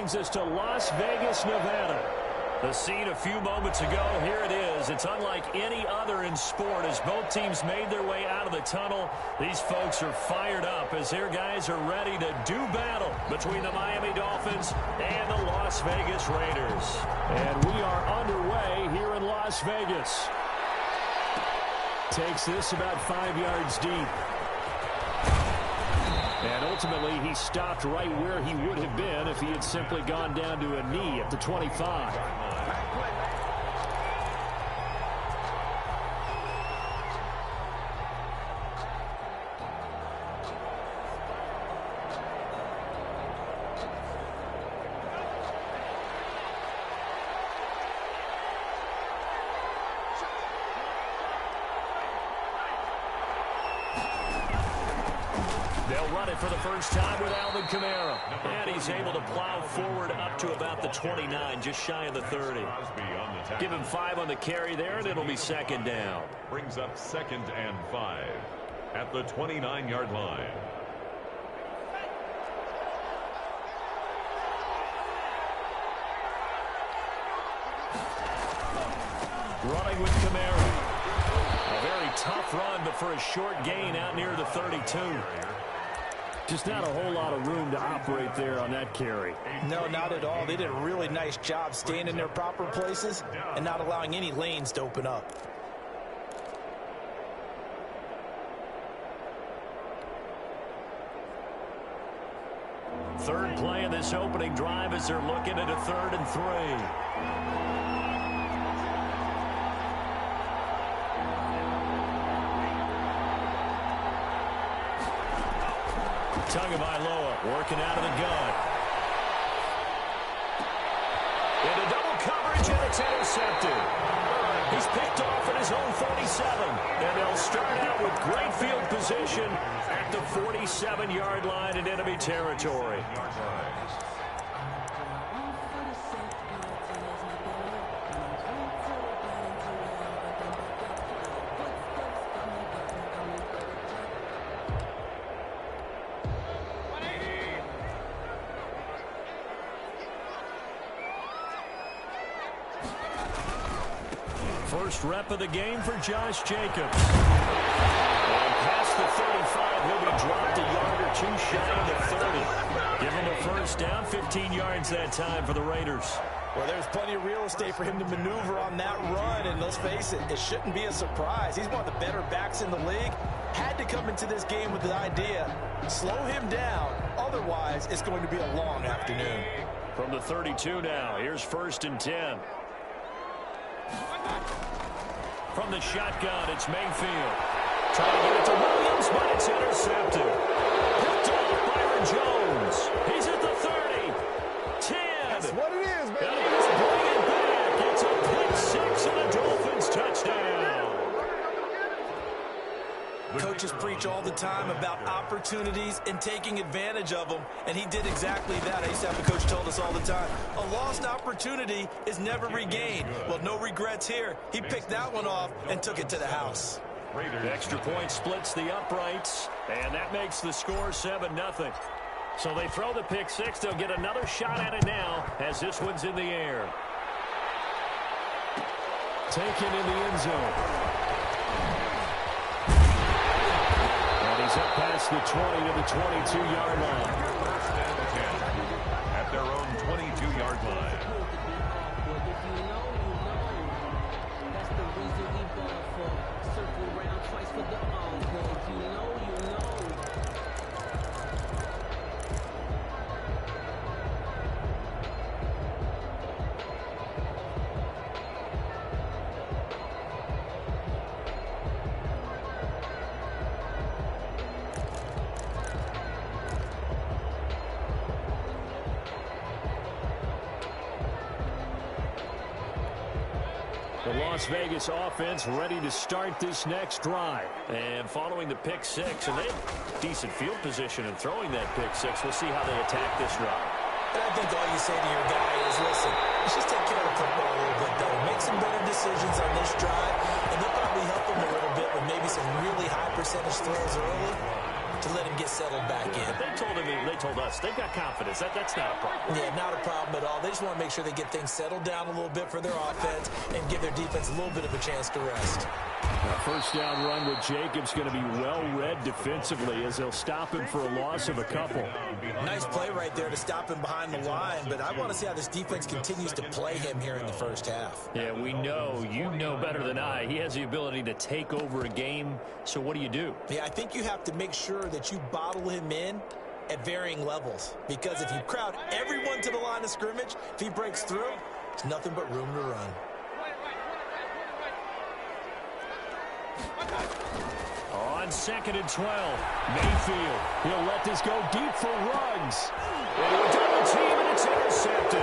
brings us to Las Vegas, Nevada. The scene a few moments ago, here it is. It's unlike any other in sport as both teams made their way out of the tunnel. These folks are fired up as their guys are ready to do battle between the Miami Dolphins and the Las Vegas Raiders. And we are underway here in Las Vegas. Takes this about 5 yards deep. And ultimately, he stopped right where he would have been if he had simply gone down to a knee at the 25. They'll run it for the first time with Alvin Kamara. And he's able to plow forward up to about the 29, just shy of the 30. Give him 5 on the carry there, and it'll be second down. Brings up 2nd and 5 at the 29-yard line. Running with Kamara. A very tough run, but for a short gain out near the 32. Just not a whole lot of room to operate there on that carry. No, not at all. They did a really nice job staying in their proper places and not allowing any lanes to open up. Third play of this opening drive as they're looking at a 3rd and 3. Tagovailoa working out of the gun. Into double coverage, and it's intercepted. He's picked off at his own 47. And they'll start out with great field position at the 47-yard line in enemy territory. First rep of the game for Josh Jacobs. And past the 35, he'll be dropped a yard or two shy of the 30. Give him a first down, 15 yards that time for the Raiders. Well, there's plenty of real estate for him to maneuver on that run, and let's face it, it shouldn't be a surprise. He's one of the better backs in the league. Had to come into this game with the idea, slow him down, otherwise it's going to be a long afternoon. From the 32 now, here's 1st and 10. From the shotgun, it's Mayfield. Trying to get it to Williams, but it's intercepted. Picked off Byron Jones. He's at the 30. 10. That's what it is, baby. And he's bringing it back. It's a pick 6 and a Dolphins touchdown. Coaches preach all the time about opportunities and taking advantage of them, and he did exactly that. I used to have a coach told us all the time, a lost opportunity is never regained. Well, no regrets here. He picked that one off and took it to the house. The extra point splits the uprights, and that makes the score 7-0. So they throw the pick 6. They'll get another shot at it now as this one's in the air. Taken in the end zone. He's up past the 20 to the 22-yard line. At their own 22-yard line. That's the reason we ball for. Circle around twice for the encore. You know. The Las Vegas offense ready to start this next drive. And following the pick 6, and they have decent field position in throwing that pick 6. We'll see how they attack this drive. And I think all you say to your guy is, listen, let's just take care of the football a little bit better. Make some better decisions on this drive, and they'll probably help him a little bit with maybe some really high percentage throws early. to let him get settled back in. But they told us they've got confidence. That's not a problem. Yeah, not a problem at all. They just want to make sure they get things settled down a little bit for their offense and give their defense a little bit of a chance to rest. A first down run with Jacobs going to be well-read defensively as they'll stop him for a loss of a couple. Nice play right there to stop him behind the line, but I want to see how this defense continues to play him here in the first half. Yeah, we know. You know better than I. He has the ability to take over a game, so what do? Yeah, I think you have to make sure that you bottle him in at varying levels, because if you crowd everyone to the line of scrimmage, if he breaks through, there's nothing but room to run. On 2nd and 12, Mayfield. He'll let this go deep for Ruggs. Into a double team, and it's intercepted.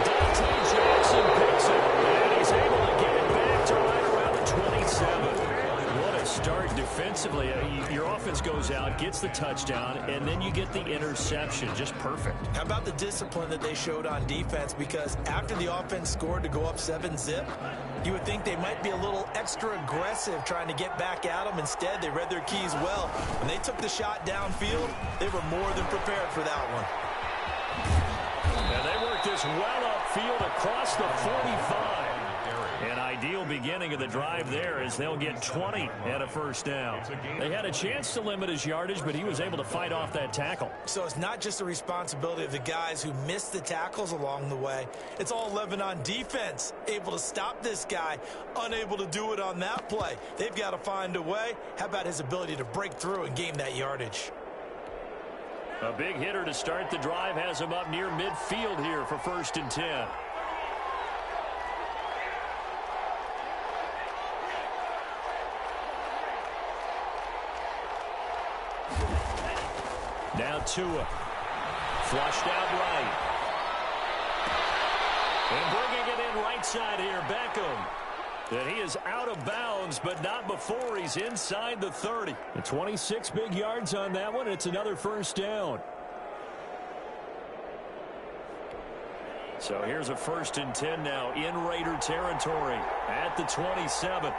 Dante Jackson picks it, and he's able to get it back to right around the 27. What a start defensively. Your offense goes out, gets the touchdown, and then you get the interception. Just perfect. How about the discipline that they showed on defense? Because after the offense scored to go up 7-zip, you would think they might be a little extra aggressive trying to get back at them. Instead, they read their keys well. When they took the shot downfield, they were more than prepared for that one. And they worked this well upfield across the 45. An ideal beginning of the drive there as they'll get 20 and a first down. They had a chance to limit his yardage, but he was able to fight off that tackle. So it's not just the responsibility of the guys who missed the tackles along the way. It's all 11 on defense, able to stop this guy, unable to do it on that play. They've got to find a way. How about his ability to break through and gain that yardage? A big hitter to start the drive has him up near midfield here for 1st and 10. Now Tua, flushed out right. And bringing it in right side here, Beckham. And he is out of bounds, but not before he's inside the 30. 26 big yards on that one. It's another first down. So here's a 1st and 10 now in Raider territory at the 27.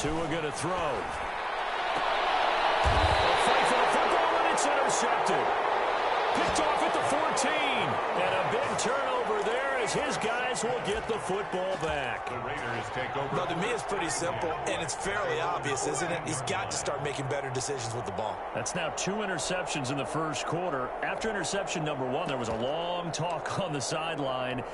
Tua going to throw. A fight for the football, and it's intercepted. Picked off at the 14. And a big turnover there as his guys will get the football back. The Raiders take over. Well, to me, it's pretty simple, and it's fairly obvious, isn't it? He's got to start making better decisions with the ball. That's now 2 interceptions in the first quarter. After interception number 1, there was a long talk on the sideline.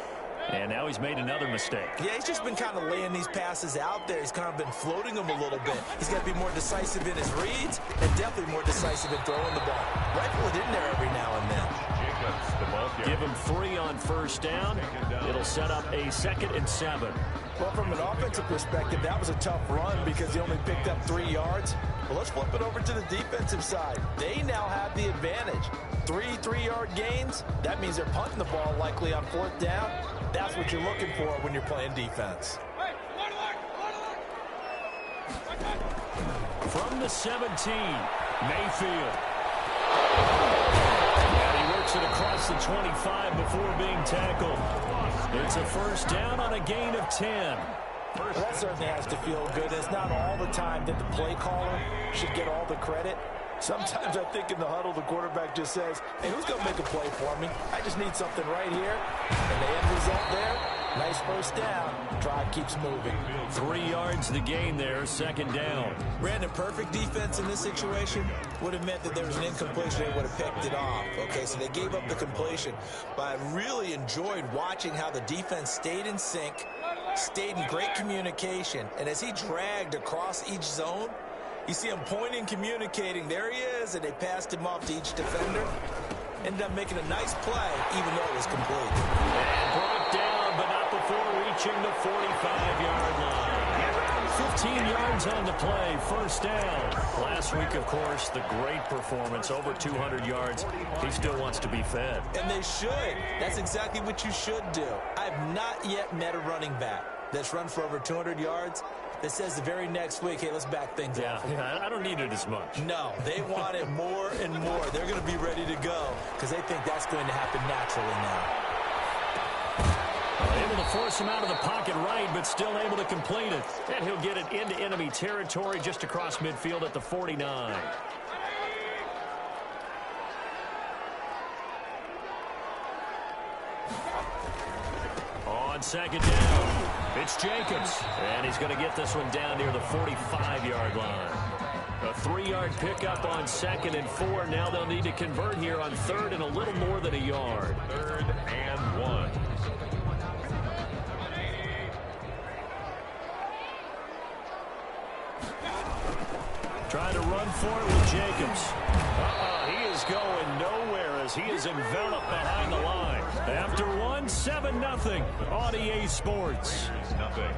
And now he's made another mistake. Yeah, he's just been kind of laying these passes out there. He's kind of been floating them a little bit. He's got to be more decisive in his reads and definitely more decisive in throwing the ball. Rifle it in there every now and then. Jacobs, the ball carrier. Give him 3 on first down. It'll set up a 2nd and 7. Well, from an offensive perspective, that was a tough run because he only picked up 3 yards. Well, let's flip it over to the defensive side. They now have the advantage. 3 3-yard gains. That means they're punting the ball likely on 4th down. That's what you're looking for when you're playing defense. From the 17, Mayfield. And he works it across the 25 before being tackled. It's a first down on a gain of 10. Well, that certainly has to feel good. It's not all the time that the play caller should get all the credit. Sometimes I think in the huddle, the quarterback just says, hey, who's going to make a play for me? I just need something right here. And the end result there, nice first down. Drive keeps moving. 3 yards the gain there, 2nd down. Brandon, perfect defense in this situation would have meant that there was an incompletion. They would have picked it off. Okay, so they gave up the completion. But I really enjoyed watching how the defense stayed in sync, stayed in great communication. And as he dragged across each zone, you see him pointing, communicating. There he is, and they passed him off to each defender. Ended up making a nice play, even though it was complete. And brought down, but not before reaching the 45-yard line. 15 yards on the play, first down. Last week, of course, the great performance, over 200 yards. He still wants to be fed. And they should. That's exactly what you should do. I've not yet met a running back that's run for over 200 yards that says the very next week, hey, let's back things up. Yeah, I don't need it as much. No, they want it more and more. They're going to be ready to go because they think that's going to happen naturally now. Able to force him out of the pocket right, but still able to complete it. And he'll get it into enemy territory just across midfield at the 49. On second down, it's Jacobs. And he's going to get this one down near the 45-yard line. A 3-yard pickup on 2nd and 4. Now they'll need to convert here on 3rd and a little more than a yard. 3rd and 1. Trying to run for it with Jacobs. He is going nowhere as he is enveloped behind the line. After 7-0 on EA Sports. Nothing.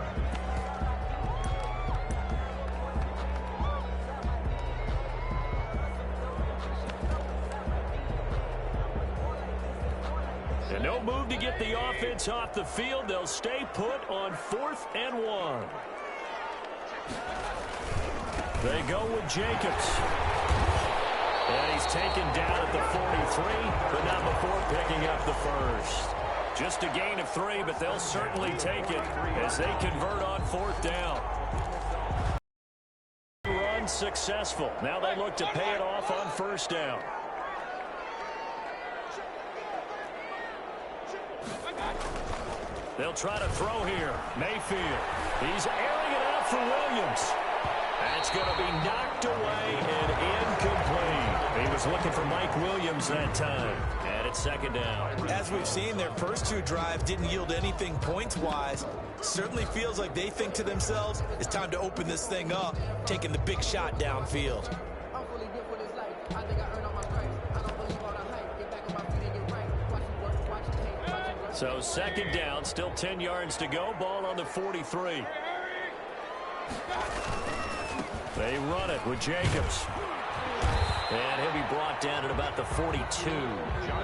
And no move to get the offense off the field. They'll stay put on 4th and 1. They go with Jacobs. And he's taken down at the 43, but not before picking up the first. Just a gain of 3, but they'll certainly take it as they convert on 4th down. Run successful. Now they look to pay it off on 1st down. They'll try to throw here. Mayfield. He's airing it out for Williams. That's going to be knocked away and incomplete. He was looking for Mike Williams that time. And it's 2nd down. As we've seen, their first 2 drives didn't yield anything points-wise. Certainly feels like they think to themselves, it's time to open this thing up, taking the big shot downfield. So 2nd down, still 10 yards to go. Ball on the 43. They run it with Jacobs. And he'll be brought down at about the 42.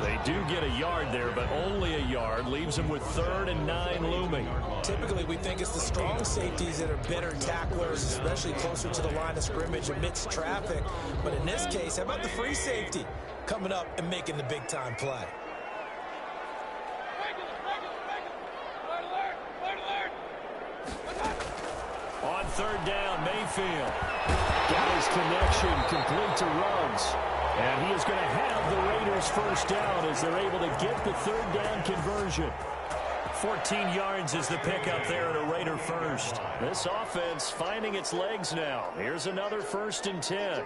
They do get a yard there, but only a yard. Leaves them with 3rd and 9 looming. Typically, we think it's the strong safeties that are better tacklers, especially closer to the line of scrimmage amidst traffic. But in this case, how about the free safety coming up and making the big-time play? On 3rd down, Mayfield. Got his connection, complete to Ruggs. And he is going to have the Raiders' 1st down as they're able to get the 3rd down conversion. 14 yards is the pickup there at a Raider 1st. This offense finding its legs now. Here's another 1st and 10.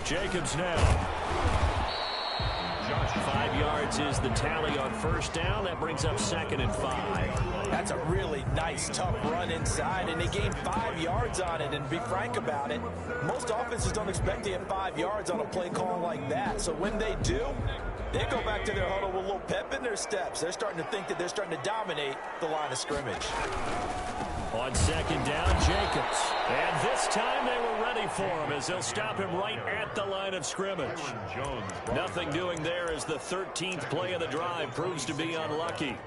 Jacobs now. 5 yards is the tally on 1st down. That brings up 2nd and 5. That's a really nice, tough run inside, and they gained 5 yards on it. And to be frank about it, most offenses don't expect to get 5 yards on a play call like that. So when they do, they go back to their huddle with a little pep in their steps. They're starting to think that they're starting to dominate the line of scrimmage. On 2nd down, Jacobs. And this time they were ready for him as they'll stop him right at the line of scrimmage. Nothing doing there as the 13th play of the drive proves to be unlucky.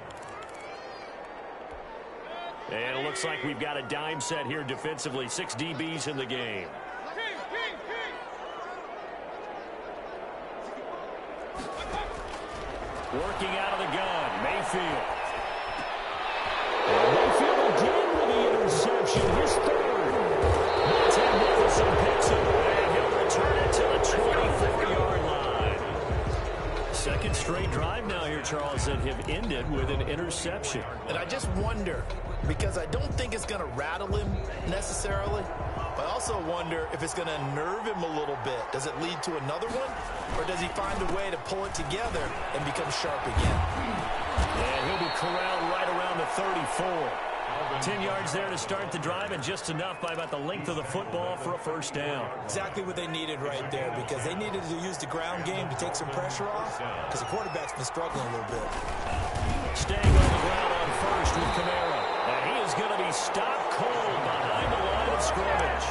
And it looks like we've got a dime set here defensively. 6 DBs in the game. Working out of the gun, Mayfield. And Mayfield again with the interception. His 3rd. Montez Nicholson picks it, and he'll return it to the 24-yard line. 2nd straight drive now here, Charles, that have ended with an interception. And I just wonder, because I don't think it's going to rattle him necessarily, but I also wonder if it's going to unnerve him a little bit. Does it lead to another one, or does he find a way to pull it together and become sharp again? And he'll be corralled right around the 34. 10 yards there to start the drive, and just enough by about the length of the football for a 1st down. Exactly what they needed right there, because they needed to use the ground game to take some pressure off, because the quarterback's been struggling a little bit. Staying on the ground on 1st with Kamara. And he is going to be stopped cold behind the line of scrimmage.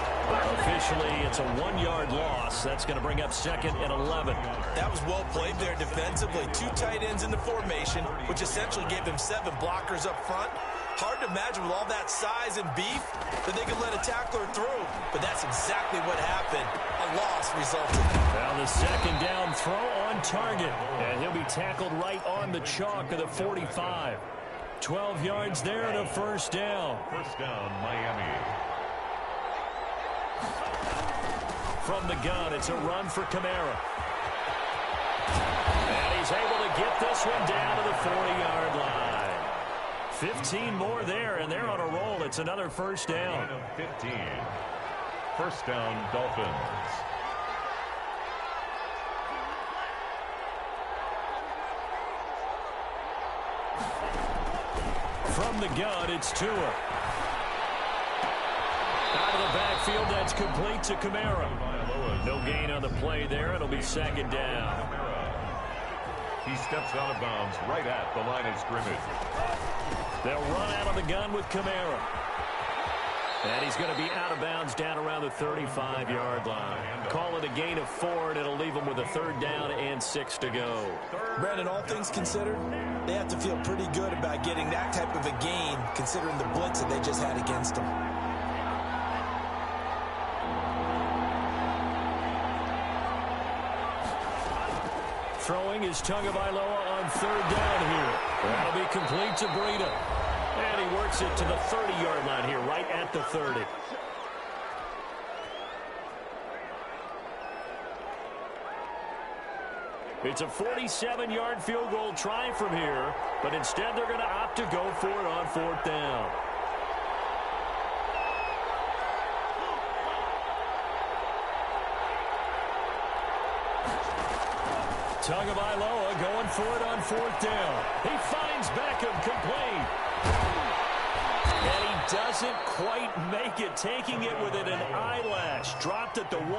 Officially, it's a 1-yard loss. That's going to bring up 2nd and 11. That was well played there defensively. 2 tight ends in the formation, which essentially gave them 7 blockers up front. Hard to imagine with all that size and beef that they could let a tackler through. But that's exactly what happened. A loss resulted. Now the second down throw on target. And he'll be tackled right on the chalk of the 45. 12 yards there and a first down. First down, Miami. From the gun, it's a run for Kamara. And he's able to get this one down to the 40-yard line. 15 more there, and they're on a roll. It's another first down. 15. First down, Dolphins. From the gun, it's Tua. Out of the backfield, that's complete to Kamara. No gain on the play there. It'll be second down. He steps out of bounds right at the line of scrimmage. They'll run out of the gun with Kamara. And he's going to be out of bounds down around the 35-yard line. Call it a gain of 4, and it'll leave him with a third down and 6 to go. Brandon, all things considered, they have to feel pretty good about getting that type of a gain, considering the blitz that they just had against them. Throwing is Tagovailoa on third down here. That'll be complete to Breida. And he works it to the 30-yard line here, right at the 30. It's a 47-yard field goal try from here, but instead they're going to opt to go for it on fourth down. Tagovailoa going for it on fourth down. He finds Beckham complete. And he doesn't quite make it, taking it within an eyelash. Dropped at the 1.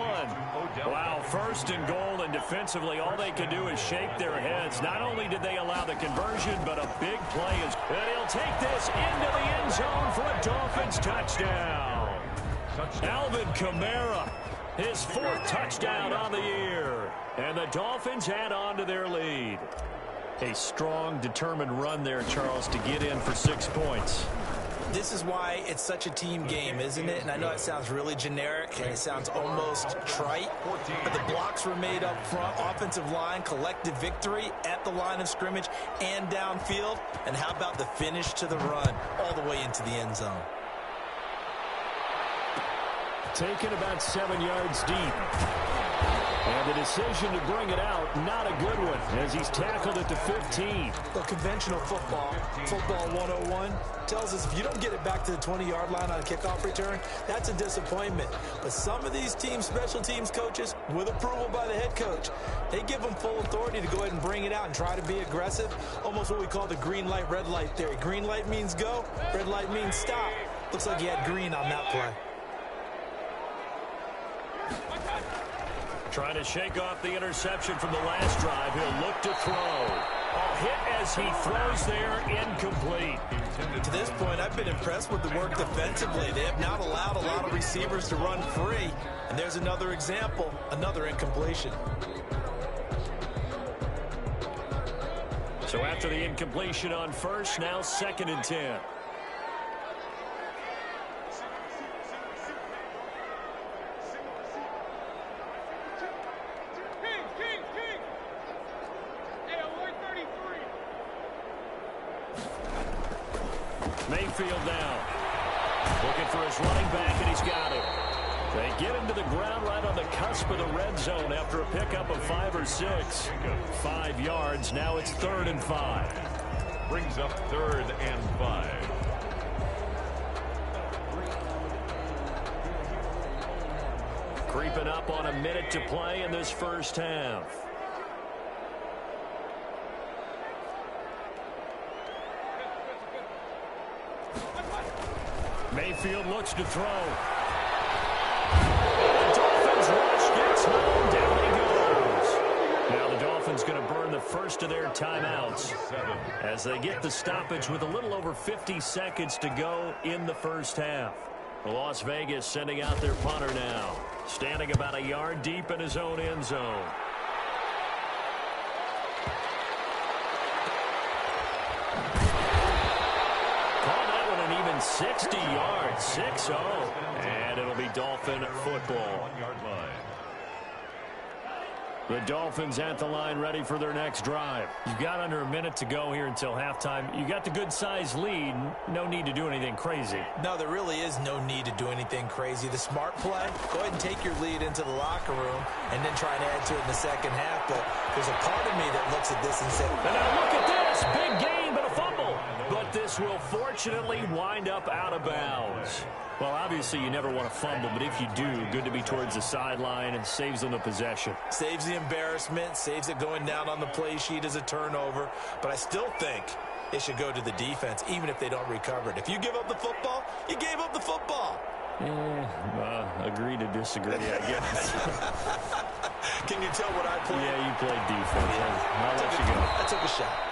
Wow, first and goal, and defensively all they can do is shake their heads. Not only did they allow the conversion, but a big play is. And he'll take this into the end zone for a Dolphins touchdown. Alvin Kamara, his 4th touchdown on the year. And the Dolphins add on to their lead. A strong, determined run there, Charles, to get in for 6 points. This is why it's such a team game, isn't it? And I know it sounds really generic and it sounds almost trite, but the blocks were made up front, offensive line, collective victory at the line of scrimmage and downfield. And how about the finish to the run all the way into the end zone? Taken about 7 yards deep. And the decision to bring it out, not a good one, as he's tackled at the 15. The conventional football 101, tells us if you don't get it back to the 20-yard line on a kickoff return, that's a disappointment. But some of these teams, special teams coaches, with approval by the head coach, they give them full authority to go ahead and bring it out and try to be aggressive, almost what we call the green light, red light theory. Green light means go, red light means stop. Looks like he had green on that play. Trying to shake off the interception from the last drive. He'll look to throw. A hit as he throws there, incomplete. To this point, I've been impressed with the work defensively. They have not allowed a lot of receivers to run free. And there's another example, another incompletion. So after the incompletion on first, now 2nd and 10. Mayfield now. Looking for his running back, and he's got it. They get him to the ground right on the cusp of the red zone after a pickup of 5 or 6. 5 yards. Now it's 3rd and 5. Brings up 3rd and 5. Creeping up on a minute to play in this first half. Mayfield looks to throw. The Dolphins rush gets home. Down he goes. Now the Dolphins going to burn the first of their timeouts as they get the stoppage with a little over 50 seconds to go in the first half. Las Vegas sending out their punter now, standing about a yard deep in his own end zone. and 60 yards, 6-0. And it'll be Dolphin football. 1-yard line. The Dolphins at the line ready for their next drive. You've got under a minute to go here until halftime. You got the good-sized lead. No need to do anything crazy. No, there really is no need to do anything crazy. The smart play, go ahead and take your lead into the locker room and then try and add to it in the second half. But there's a part of me that looks at this and says, and now look at this. Big gain, but a fumble. But this will fortunately wind up out of bounds. Well, obviously, you never want to fumble, but if you do, good to be towards the sideline and saves them the possession. Saves the embarrassment, saves it going down on the play sheet as a turnover. But I still think it should go to the defense, even if they don't recover it. If you give up the football, you gave up the football. Agree to disagree, I guess. Can you tell what I played? Yeah, you played defense. I'll let you go. I took a shot.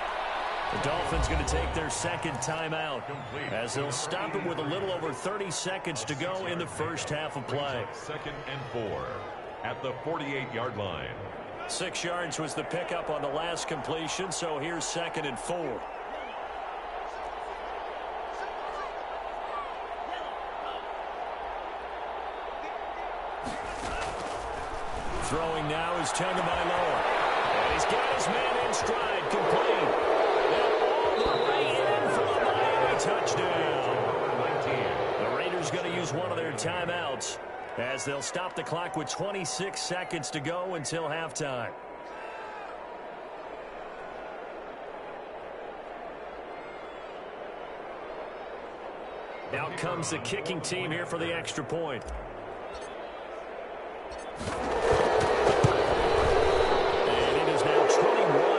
The Dolphins going to take their second timeout as they'll stop it with a little over 30 seconds to go in the first half of play. 2nd and 4 at the 48-yard line. 6 yards was the pickup on the last completion, so here's 2nd and 4. Throwing now is Tagovailoa. And he's got his man in stride, complete. Touchdown. 19. The Raiders going to use one of their timeouts as they'll stop the clock with 26 seconds to go until halftime. Out comes the kicking team here for the extra point. And it is now 21-0.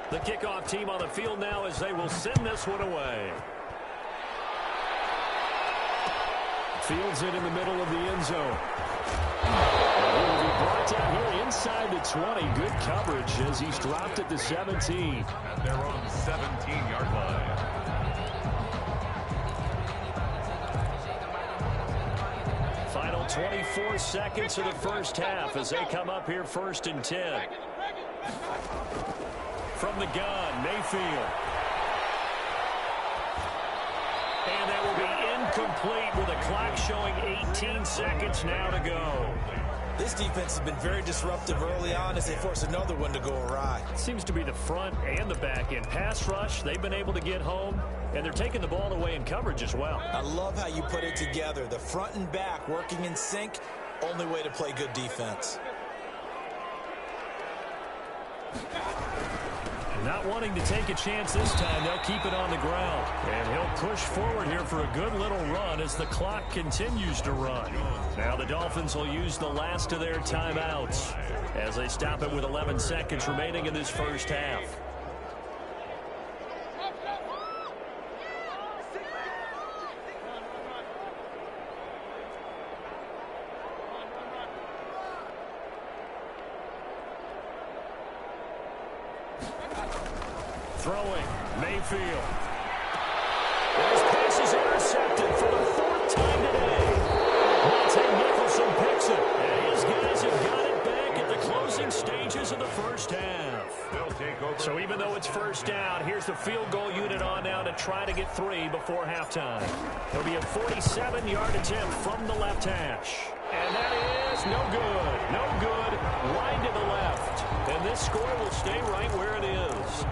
The kickoff team on the field now as they will send this one away. Fields it in the middle of the end zone. He will be brought down here inside the 20. Good coverage as he's dropped at the 17. And they're on the 17-yard line. Final 24 seconds of the first half as they come up here 1st and 10. From the gun, Mayfield. And that will be incomplete with a clock showing 18 seconds now to go. This defense has been very disruptive early on as they force another one to go awry. Seems to be the front and the back end. Pass rush, they've been able to get home, and they're taking the ball away in coverage as well. I love how you put it together. The front and back working in sync, only way to play good defense. Not wanting to take a chance this time, they'll keep it on the ground. And he'll push forward here for a good little run as the clock continues to run. Now the Dolphins will use the last of their timeouts as they stop it with 11 seconds remaining in this first half. Throwing, Mayfield. And his pass is intercepted for the 4th time today. Monte Nicholson picks it. And his guys have got it back at the closing stages of the first half. They'll take over. So even though it's first down, here's the field goal unit on now to try to get 3 before halftime. It'll be a 47-yard attempt from the left hash. And that is no good. No good. Line to the left. And this score will stay right where it is.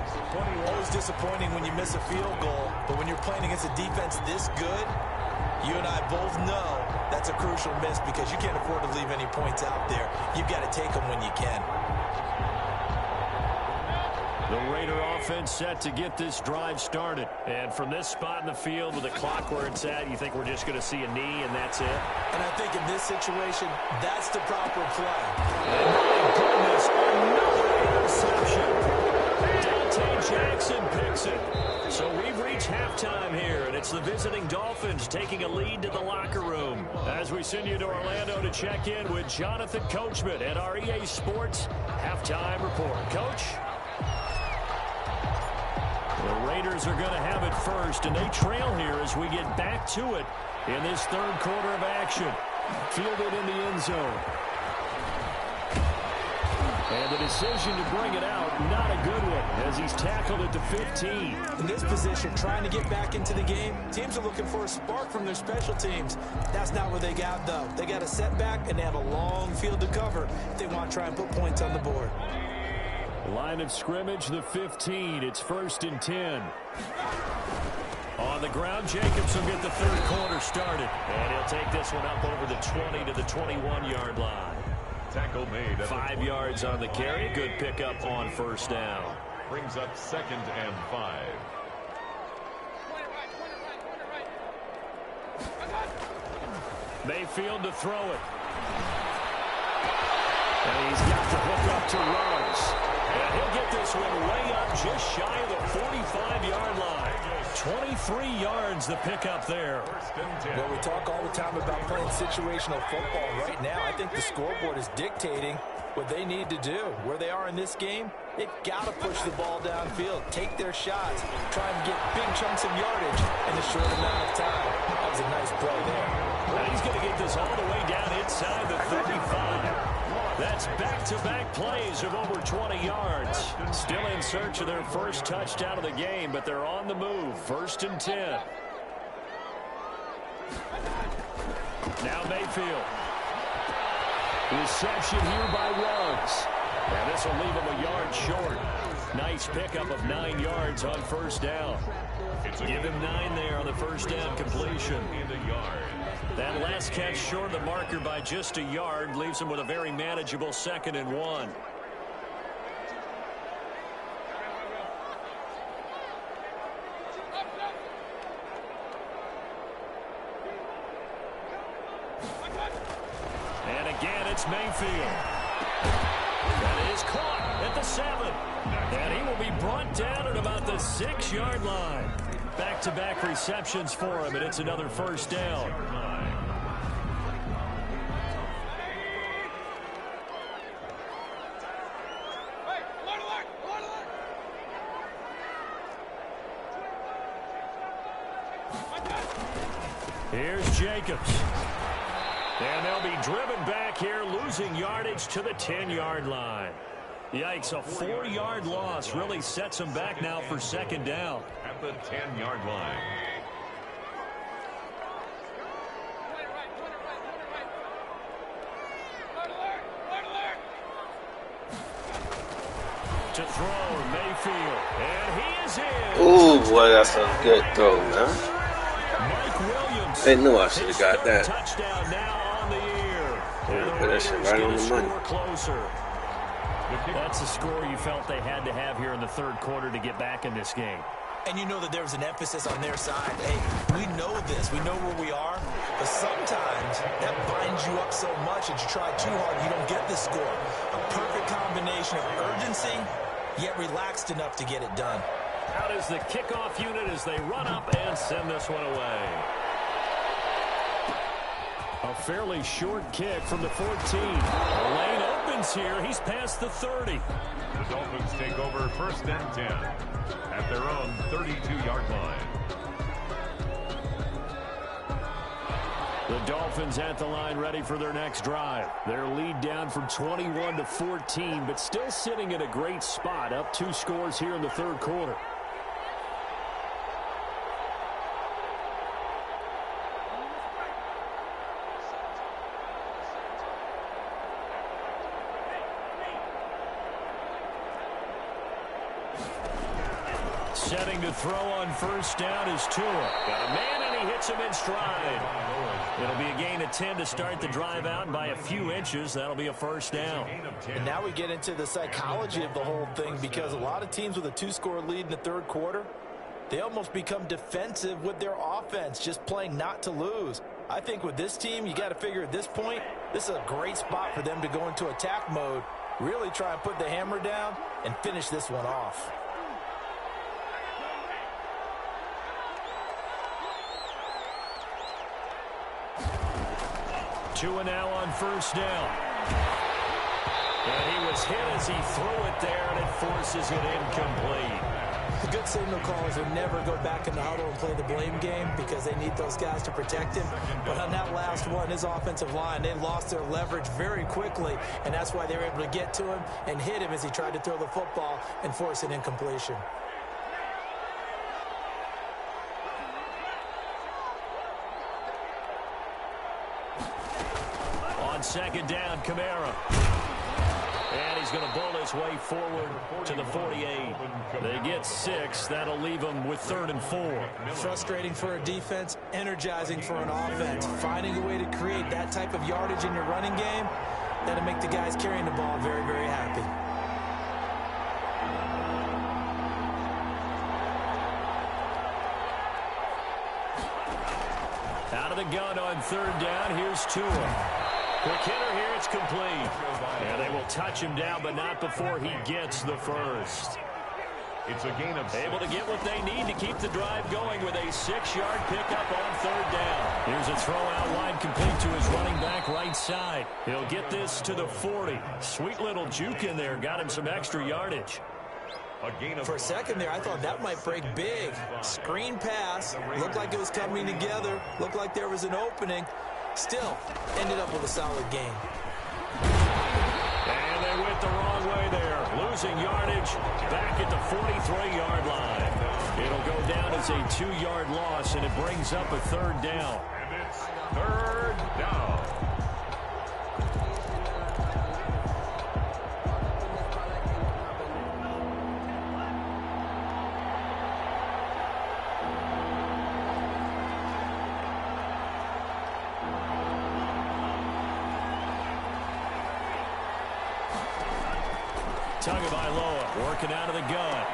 Always disappointing when you miss a field goal, but when you're playing against a defense this good, you and I both know that's a crucial miss because you can't afford to leave any points out there. You've got to take them when you can. The Raider offense set to get this drive started. And from this spot in the field with the clock where it's at, you think we're just going to see a knee and that's it? And I think in this situation, that's the proper play. And my goodness, another interception. Dante Jackson picks it. So we've reached halftime here, and it's the visiting Dolphins taking a lead to the locker room. As we send you to Orlando to check in with Jonathan Coachman at our EA Sports Halftime Report. Coach? The Raiders are going to have it first, and they trail here as we get back to it in this third quarter of action. Fielded in the end zone. And the decision to bring it out, not a good one, as he's tackled at the 15. In this position, trying to get back into the game, teams are looking for a spark from their special teams. That's not what they got, though. They got a setback, and they have a long field to cover if they want to try and put points on the board. Line of scrimmage, the 15. It's 1st and 10. On the ground, Jacobs will get the third quarter started. And he'll take this one up over the 20 to the 21-yard line. Tackle made. 5 yards on the carry. Good pickup on first down. Brings up 2nd and 5. Mayfield to throw it. And he's got the hook up to Ruggs. And he'll get this one way up just shy of the 45-yard line. 23 yards the pickup there. Well, we talk all the time about playing situational football. Right now, I think the scoreboard is dictating what they need to do. Where they are in this game, they've got to push the ball downfield, take their shots, try and get big chunks of yardage in a short amount of time. That was a nice play there. Well, he's going to get this all the way down inside the 35. That's back-to-back plays of over 20 yards. Still in search of their first touchdown of the game, but they're on the move. 1st and 10. Now Mayfield. Reception here by Ruggs. And this will leave him a yard short. Nice pickup of 9 yards on first down. Give him 9 there on the first down completion. That last catch short of the marker by just a yard leaves him with a very manageable 2nd and 1. And again, it's Mayfield. That is caught at the 7. And he will be brought down at about the 6-yard line. Back-to-back receptions for him, and it's another first down. Here's Jacobs. And they'll be driven back here, losing yardage to the 10-yard line. Yikes, a 4-yard loss really sets them back now for 2nd down. At the 10-yard line. To throw, Mayfield. And he is in. Ooh, boy, that's a good throw, man. Mike Williams. They knew I should have got that. Touchdown now on the year. Yeah, put that shit right on the money. Closer. That's the score you felt they had to have here in the third quarter to get back in this game. And you know that there was an emphasis on their side. Hey, we know this. We know where we are. But sometimes that binds you up so much that you try too hard, you don't get the score. A perfect combination of urgency, yet relaxed enough to get it done. Out is the kickoff unit as they run up and send this one away. A fairly short kick from the 14. The lane opens here. He's past the 30. The Dolphins take over 1st and 10 at their own 32-yard line. The Dolphins at the line ready for their next drive. Their lead down from 21 to 14, but still sitting in a great spot, up 2 scores here in the third quarter. Setting to throw on first down is Tua. Got a man, and he hits him in stride. It'll be a gain of 10 to start the drive out by a few inches. That'll be a first down. And now we get into the psychology of the whole thing, because a lot of teams with a 2-score lead in the third quarter, they almost become defensive with their offense, just playing not to lose. I think with this team, you got to figure at this point, this is a great spot for them to go into attack mode, really try and put the hammer down and finish this one off. Tua now on first down. And he was hit as he threw it there, and it forces it incomplete. The good signal callers will never go back in the huddle and play the blame game because they need those guys to protect him. But on that last one, his offensive line, they lost their leverage very quickly, and that's why they were able to get to him and hit him as he tried to throw the football and force an incompletion. On second down, Kamara. And he's going to bowl his way forward to the 48. They get 6. That'll leave them with 3rd and 4. Frustrating for a defense, energizing for an offense. Finding a way to create that type of yardage in your running game, that'll make the guys carrying the ball very, very happy. Out of the gun on 3rd down. Here's Tua. Quick hitter here. It's complete. And they will touch him down, but not before he gets the first. It's a gain of 6. Able to get what they need to keep the drive going with a 6-yard pickup on 3rd down. Here's a throw out wide complete to his running back right side. He'll get this to the 40. Sweet little juke in there. Got him some extra yardage. For a second there, I thought that might break big. Screen pass. Looked like it was coming together. Looked like there was an opening. Still, ended up with a solid game. And they went the wrong way there. Losing yardage back at the 43-yard line. It'll go down as a 2-yard loss, and it brings up a 3rd down. And it's 3rd down. Tagovailoa working out of the gun.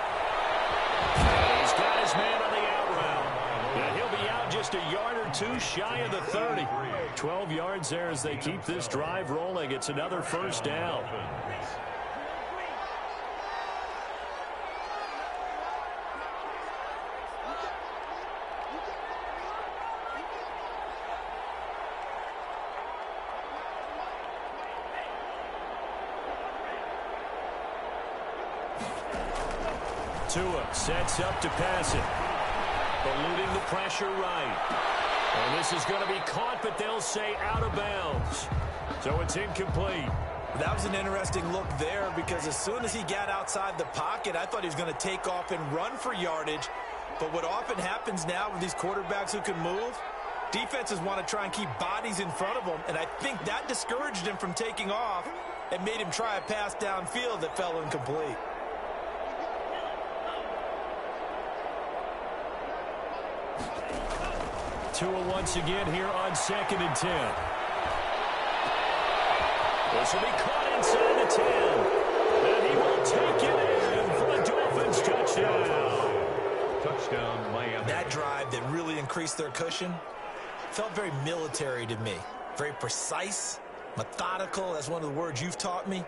He's got his man on the out route. And he'll be out just a yard or 2 shy of the 30. 12 yards there as they keep this drive rolling. It's another 1st down. Tua sets up to pass it. Eluding the pressure right. And this is going to be caught, but they'll say out of bounds. So it's incomplete. That was an interesting look there because as soon as he got outside the pocket, I thought he was going to take off and run for yardage. But what often happens now with these quarterbacks who can move, defenses want to try and keep bodies in front of them. And I think that discouraged him from taking off and made him try a pass downfield that fell incomplete. Tua once again here on 2nd and 10. This will be caught inside the 10. And he will take it in for the Dolphins touchdown. Touchdown, Miami. That drive that really increased their cushion felt very military to me. Very precise, methodical. That's one of the words you've taught me.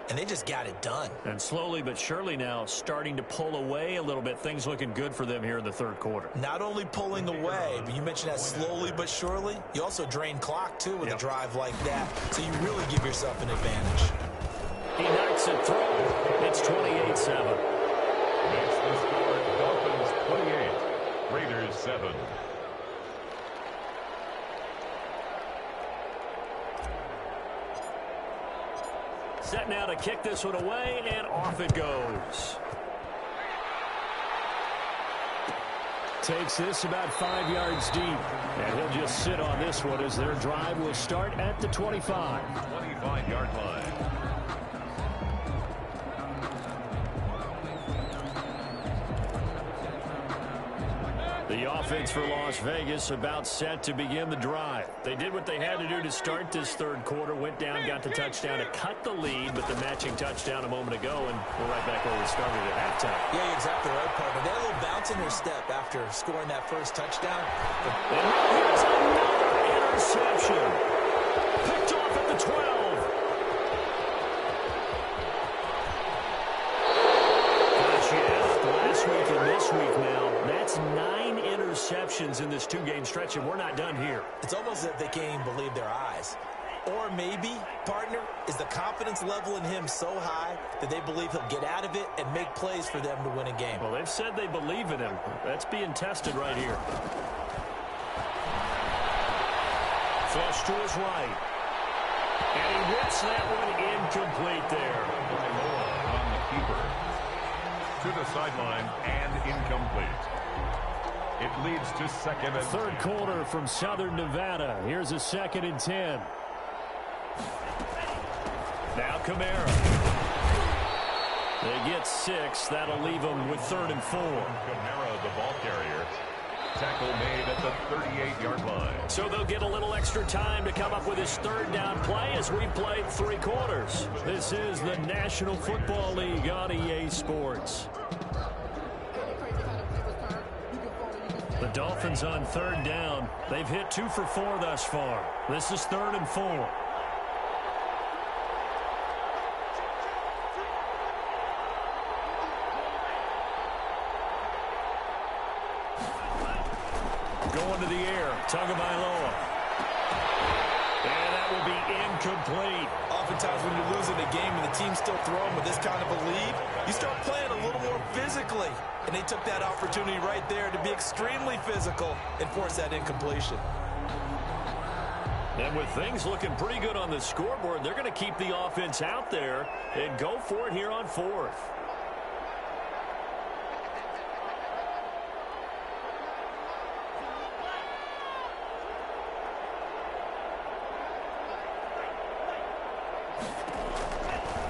And they just got it done. And slowly but surely now starting to pull away a little bit. Things looking good for them here in the 3rd quarter. Not only pulling away, but you mentioned that slowly but surely. You also drain clock, too, with a drive like that. So you really give yourself an advantage. He knocks it through. It's 28-7. Makes the score Dolphins 28, Raiders 7. Set now to kick this one away, and off it goes. Takes this about 5 yards deep, and he'll just sit on this one as their drive will start at the 25. 25-yard line. The offense for Las Vegas about set to begin the drive. They did what they had to do to start this 3rd quarter. Went down, got the touchdown to cut the lead, but the matching touchdown a moment ago, and we're right back where we started at halftime. Yeah, you're exactly right, partner. They had a little bounce in their step after scoring that first touchdown. And here's another interception. Picked off at the 12. Gosh, yeah, last week and this week now. That's 9 interceptions in this 2-game stretch, and we're not done here. It's almost as if they can't even believe their eyes. Or maybe, partner, is the confidence level in him so high that they believe he'll get out of it and make plays for them to win a game. Well, they've said they believe in him. That's being tested right here. Flush to his right. And he whips that one incomplete there. On the keeper. To the sideline and incomplete. It leads to second and 10. Third quarter from Southern Nevada. Here's a 2nd and 10. Now Kamara. They get 6. That'll leave them with 3rd and 4. Kamara, the ball carrier. Tackle made at the 38-yard line. So they'll get a little extra time to come up with his 3rd down play as we played 3 quarters. This is the National Football League on EA Sports. The Dolphins on 3rd down. They've hit 2 for 4 thus far. This is 3rd and 4. Going to the air, Tagovailoa. And that will be incomplete. Oftentimes when you're losing a game and the team's still throwing with this kind of a lead, you start playing a little more physically. And they took that opportunity right there to be extremely physical and force that incompletion. And with things looking pretty good on the scoreboard, they're going to keep the offense out there and go for it here on 4th.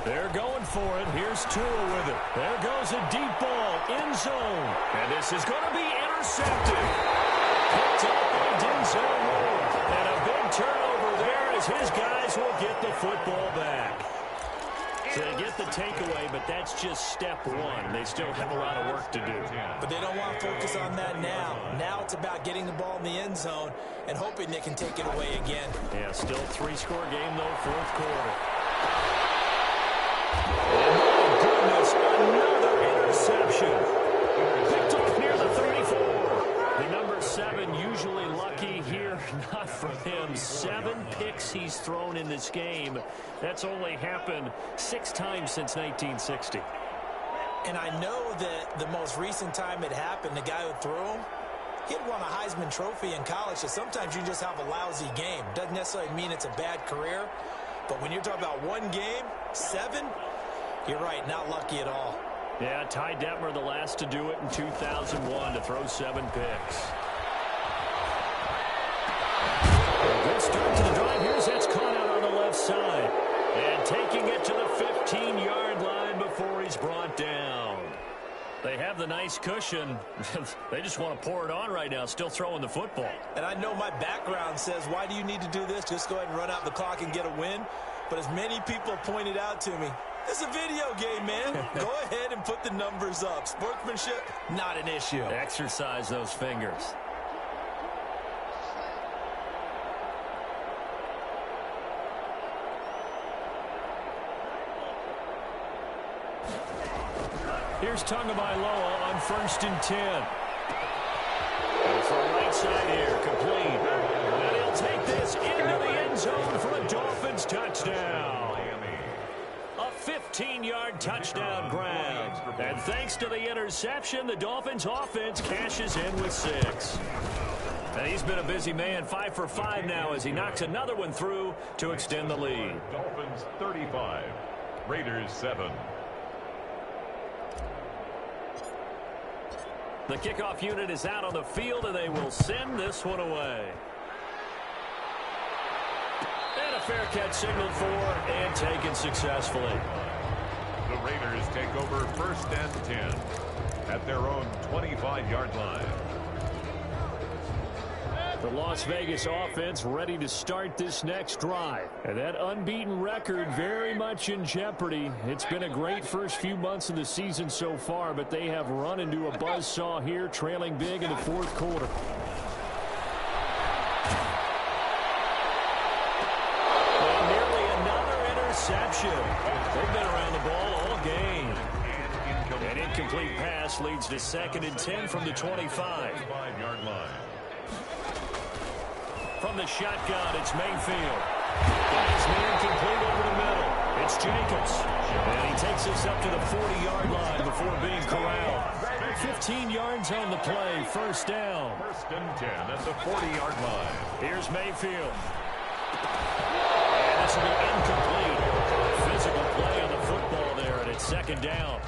They're going for it. Here's Tua with it. There goes a deep ball, end zone. And this is going to be intercepted. Picked up by Denzel Ward. And a big turnover there as his guys will get the football back. So they get the takeaway, but that's just step 1. They still have a lot of work to do. But they don't want to focus on that now. Now it's about getting the ball in the end zone and hoping they can take it away again. Yeah, still 3-score game, though, 4th quarter. Goodness, another interception. Picked up near the 34. The number 7 usually lucky here. Not for him. 7 picks he's thrown in this game. That's only happened 6 times since 1960. And I know that the most recent time it happened, the guy who threw him, he had won a Heisman Trophy in college, so sometimes you just have a lousy game. Doesn't necessarily mean it's a bad career. But when you're talking about 1 game, 7, you're right, not lucky at all. Yeah, Ty Detmer, the last to do it in 2001, to throw 7 picks. A good start to the drive. Here's that's caught out on the left side. And taking it to the 15-yard line before he's brought down. They have the nice cushion. They just want to pour it on right now, still throwing the football. And I know my background says, why do you need to do this? Just go ahead and run out the clock and get a win. But as many people pointed out to me, it's a video game, man. Go ahead and put the numbers up. Sportsmanship, not an issue. Exercise those fingers. Here's Tagovailoa on 1st and 10. It's the right side here, complete. And he'll take this into the end zone for a Dolphins touchdown. A 15-yard touchdown grab. And thanks to the interception, the Dolphins offense cashes in with 6. And he's been a busy man, 5 for 5 now as he knocks another one through to extend the lead. Dolphins 35, Raiders 7. The kickoff unit is out on the field, and they will send this one away. And a fair catch signaled for and taken successfully. The Raiders take over 1st and 10 at their own 25-yard line. The Las Vegas offense ready to start this next drive. And that unbeaten record very much in jeopardy. It's been a great first few months of the season so far, but they have run into a buzzsaw here, trailing big in the 4th quarter. And nearly another interception. They've been around the ball all game. An incomplete pass leads to 2nd and 10 from the 25. 5-yard line. From the shotgun, it's Mayfield. His man complete over the middle. It's Jacobs. And he takes us up to the 40-yard line before being corralled. 15 yards on the play. First down. First and 10 at the 40-yard line. Here's Mayfield. And this will be incomplete. Physical play on the football there, and it's second down.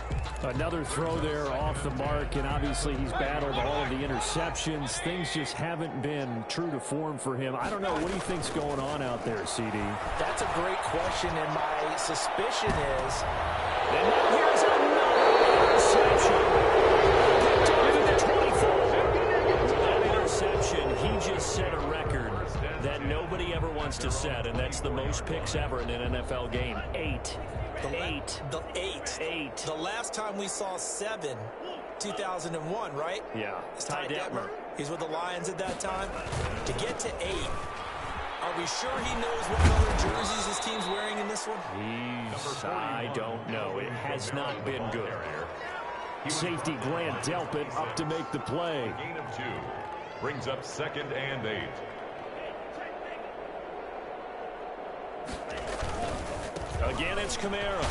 Another throw there off the mark, and obviously he's battled all of the interceptions. Things just haven't been true to form for him. I don't know. What do you think's going on out there, CD? That's a great question, and my suspicion is... And now here's another interception. Picked off at the 24. That interception, he just set a record that nobody ever wants to set, and that's the most picks ever in an NFL game. 8. The last time we saw 7, 2001, right? Yeah. It's Ty Detmer. He's with the Lions at that time. To get to 8, are we sure he knows what color jerseys his team's wearing in this one? I don't know. It has not been good. Safety Grant Delpit up to make the play. Gain of 2 brings up 2nd and 8. Again, it's Kamara.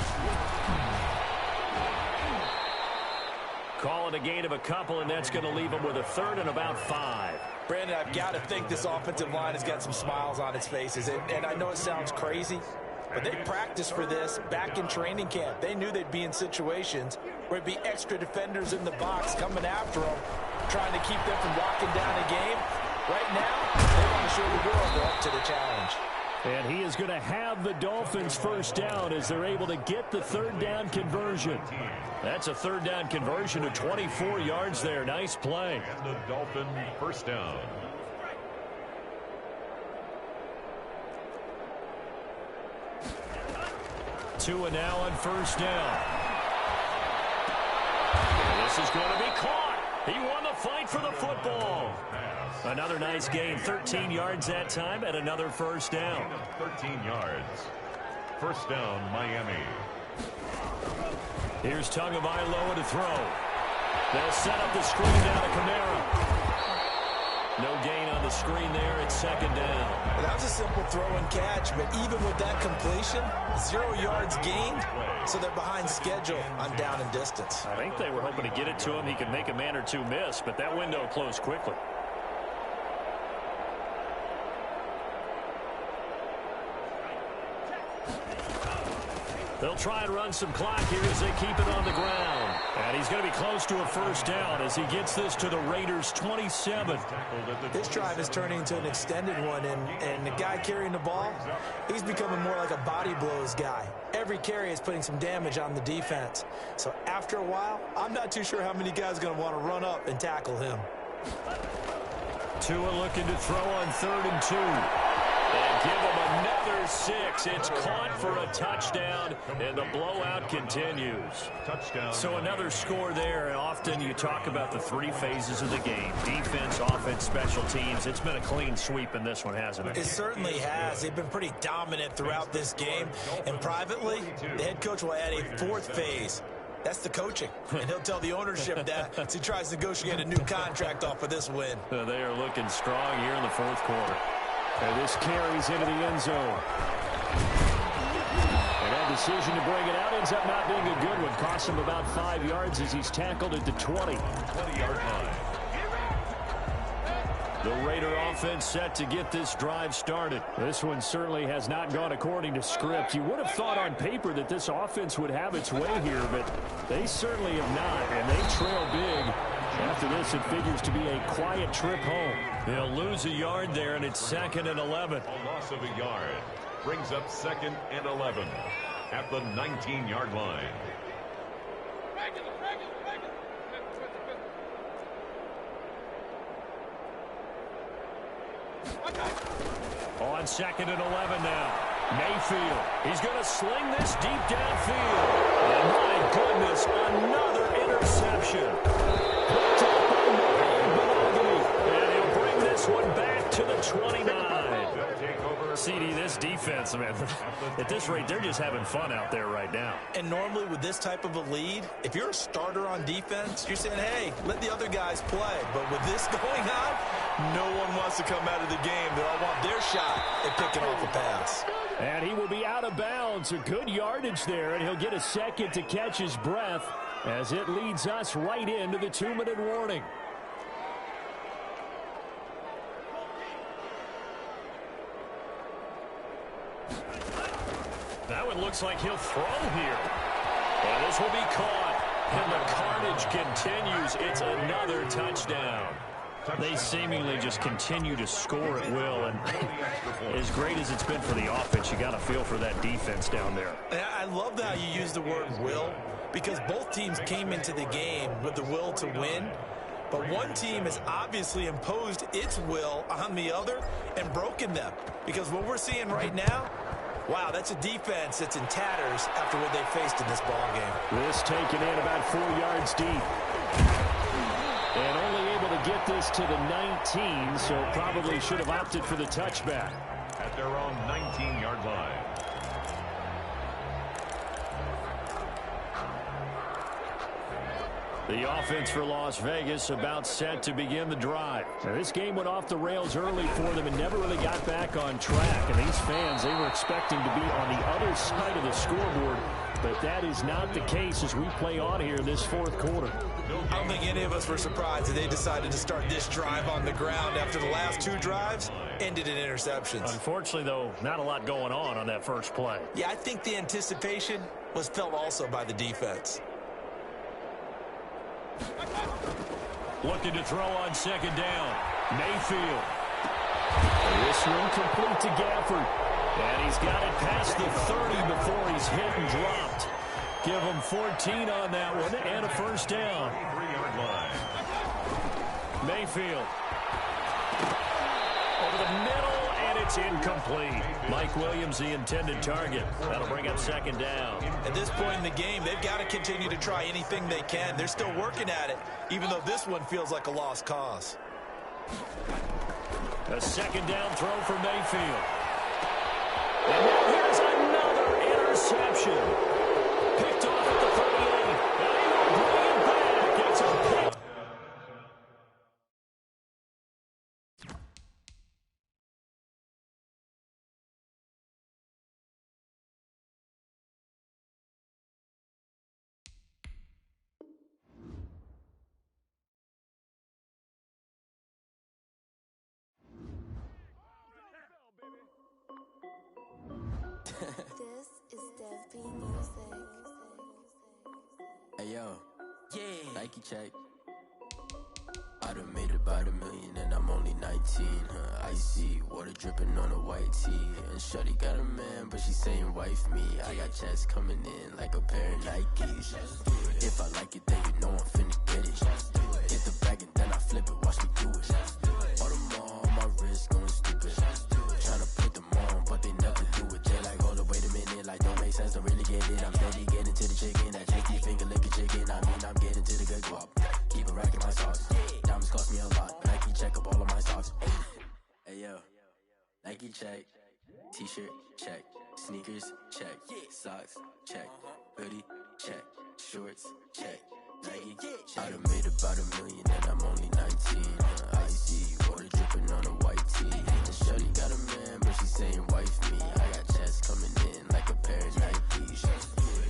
Call it a gain of a couple, and that's going to leave him with a 3rd and about 5. Brandon, I've got to think this offensive line has got some smiles on its faces. And I know it sounds crazy, but they practiced for this back in training camp. They knew they'd be in situations where it'd be extra defenders in the box coming after them, trying to keep them from locking down a game. Right now, they want to show the world they're up to the challenge. And he is going to have the Dolphins first down as they're able to get the 3rd down conversion. That's a 3rd down conversion of 24 yards there. Nice play. And the Dolphin first down. Tua now on first down. And this is going to be caught. He won the fight for the football. Another nice gain, 13 yards that time, and another first down. 13 yards. First down, Miami. Here's Tagovailoa to throw. They'll set up the screen down to Kamara. No gain on the screen there. It's 2nd down. Well, that was a simple throw and catch, but even with that completion, 0 yards gained, so they're behind schedule on down and distance. I think they were hoping to get it to him. He could make a man or two miss, but that window closed quickly. They'll try and run some clock here as they keep it on the ground. And he's going to be close to a first down as he gets this to the Raiders' 27. This drive is turning into an extended one, and the guy carrying the ball, he's becoming more like a body blows guy. Every carry is putting some damage on the defense. So after a while, I'm not too sure how many guys are going to want to run up and tackle him. Tua looking to throw on 3rd and 2. And give him another 6. It's caught for a touchdown, and the blowout continues. Touchdown. So another score there, and often you talk about the 3 phases of the game. Defense, offense, special teams. It's been a clean sweep in this one, hasn't it? It certainly has. They've been pretty dominant throughout this game. And privately, the head coach will add a 4th phase. That's the coaching. And he'll tell the ownership that as he tries to negotiate a new contract off of this win. They are looking strong here in the 4th quarter. And this carries into the end zone. And that decision to bring it out ends up not being a good one. Costs him about 5 yards as he's tackled at the 20. 20-yard line. The Raider offense set to get this drive started. This one certainly has not gone according to script. You would have thought on paper that this offense would have its way here, but they certainly have not, and they trail big. After this, it figures to be a quiet trip home. They'll lose a yard there, and it's 2nd and 11. A loss of a yard brings up 2nd and 11 at the 19-yard line. On 2nd and 11 now. Mayfield. He's going to sling this deep downfield. And my goodness, another interception. Picked up by Monaghan. And he'll bring this one back to the 29. CD, this defense, man, at this rate, they're just having fun out there right now. And normally with this type of a lead, if you're a starter on defense, you're saying, hey, let the other guys play. But with this going on, No one wants to come out of the game. They all want their shot at picking off a pass. And he will be out of bounds. A good yardage there, and he'll get a second to catch his breath as it leads us right into the 2-minute warning. That one looks like he'll throw here. And this will be caught. And the carnage continues. It's another touchdown. They seemingly just continue to score at will. And as great as it's been for the offense, you got to feel for that defense down there. I love how you use the word will, because both teams came into the game with the will to win. But one team has obviously imposed its will on the other and broken them. Because what we're seeing right now, wow, that's a defense that's in tatters after what they faced in this ballgame. This taken in about 4 yards deep. And only able to get this to the 19, so probably should have opted for the touchback. At their own 19-yard line. The offense for Las Vegas about set to begin the drive. Now, this game went off the rails early for them and never really got back on track. And these fans, they were expecting to be on the other side of the scoreboard. But that is not the case as we play on here this fourth quarter. I don't think any of us were surprised that they decided to start this drive on the ground after the last 2 drives ended in interceptions. Unfortunately, though, not a lot going on that first play. Yeah, I think the anticipation was felt also by the defense. Looking to throw on second down. Mayfield. This one complete to Gafford. And he's got it past the 30 before he's hit and dropped. Give him 14 on that one and a first down. 3-yard line. Mayfield. Over the middle, and it's incomplete. Mike Williams, the intended target. That'll bring up second down. At this point in the game, they've got to continue to try anything they can. They're still working at it, even though this one feels like a lost cause. A second down throw for Mayfield. And now here's another interception. Picked off at the 38. And he will bring it back. It's a pick. This is Dev B Music. Hey yo, yeah, Nike check. I done made about $1 million and I'm only 19. Icy water dripping on a white tee. And shorty got a man, but she saying wife me. I got checks coming in like a pair of Nikes. If I like it, then you know I'm finna get it. Get the bag and then I flip it, watch me do it. All them on my wrist going stupid. Tryna put them on, but they never do it. They like, hold up, wait a minute, like don't make sense, don't really get it. I'm steady getting to the chicken, that tasty finger licking chicken. I mean, I'm getting to the good guap. Keep a rack in my sauce. Diamonds cost me a lot. Nike check up all of my stocks. Hey yo, Nike check. T-shirt check. Sneakers check. Socks check. Hoodie check. Shorts check. Nike check. I done made about $1 million and I'm only 19. Icy water dripping on a white tee. And shorty got a man, but she saying wife me. I got checks coming in like a pair of Nikes.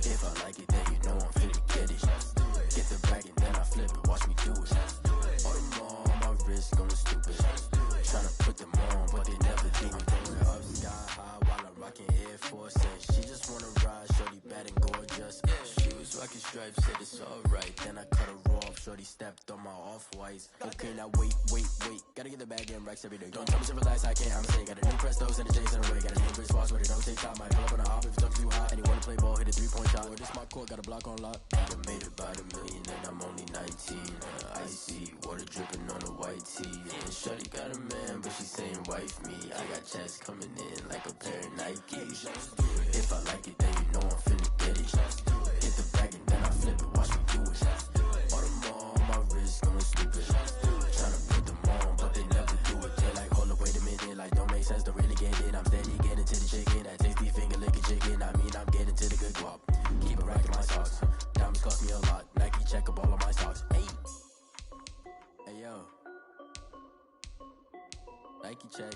If I like it, then you know I'm finna get it. Get the bag and then I flip it, watch me do it. All them on my wrist going stupid. Tryna put them on, but they never do it. Going up sky high while I'm rocking Air Force. And she just wanna ride, shorty bad and gorgeous. She was rocking stripes, said it's alright. Then I cut her off, shorty stepped on my off-whites. Okay, now wait. Gotta get the bag and racks every day. Don't tell me to relax, I can't, I'm saying. Got a new Prestos and a Jason away. Got a new Chris Fox, but it don't take time. Might pull up on a hop if it's up too high. And you wanna play ball, hit a 3-point shot. Or this my court, got a block on lock. I done made about $1 million and I'm only 19. Icy water dripping on a white tee. And shorty got a man, but she saying wife me. I got checks coming in like a pair of Nikes. If I like it, then you know I'm finna get it. Hit the bag and then I flip it, watch me do it. All them on my wrist going stupid. Tryna put them on, but they never do it. They like, hold up, wait a minute, like don't make sense, don't really get it. I'm steady getting to the chicken, that tasty finger licking chicken. I mean, I'm getting to the good guap. Keep a rack in my socks. Diamonds cost me a lot. Nike check up all of my stocks. Hey yo, check.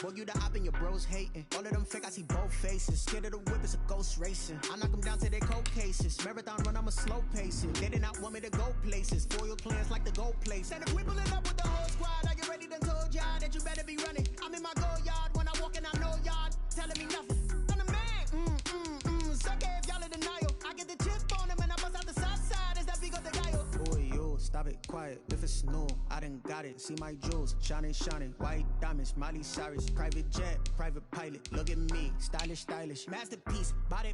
Boy, you the op and your bros hating. All of them fake, I see both faces. Scared of the whip, it's a ghost racing. I knock them down to their cold cases. Marathon run, I'm a slow pacing. They did not want me to go places. Foil plans like the gold place. And if we pulling up with the whole squad, I get ready done told y'all that you better be running. I'm in my go yard when I walk in, I know y'all telling me nothing. I'm the man, suck it if y'all in denial. I get the chip on them and I bust out the south side. Is that big of the gallo? Boy, yo, stop it, quiet. If it's new, I done got it. See my jewels, shining, shining. White diamonds, Miley Cyrus. Private jet, private pilot. Look at me, stylish, stylish. Masterpiece, body,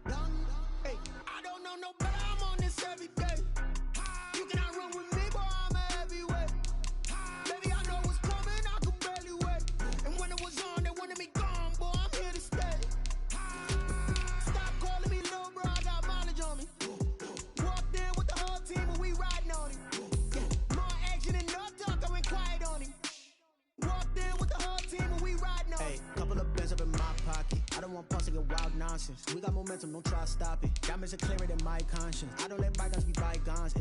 young. Hey, I don't know no better. I'm on this every day. You cannot run with me, boy. I'm a heavyweight. Baby, I know what's coming. I could barely wait. And when it was on, they wanted me gone, boy. I'm here to stay. Stop calling me little bro. I got mileage on me. Walked in with the whole team and we riding on him. Yeah, more action and no talk. I went quiet on him. Walked in with the whole team and we riding on him. Hey, couple of bands up in my pocket. I don't want pulse to get wild nonsense. We got momentum, don't try to stop it. Diamonds are clearer than my conscience. I don't let bygones be bygones.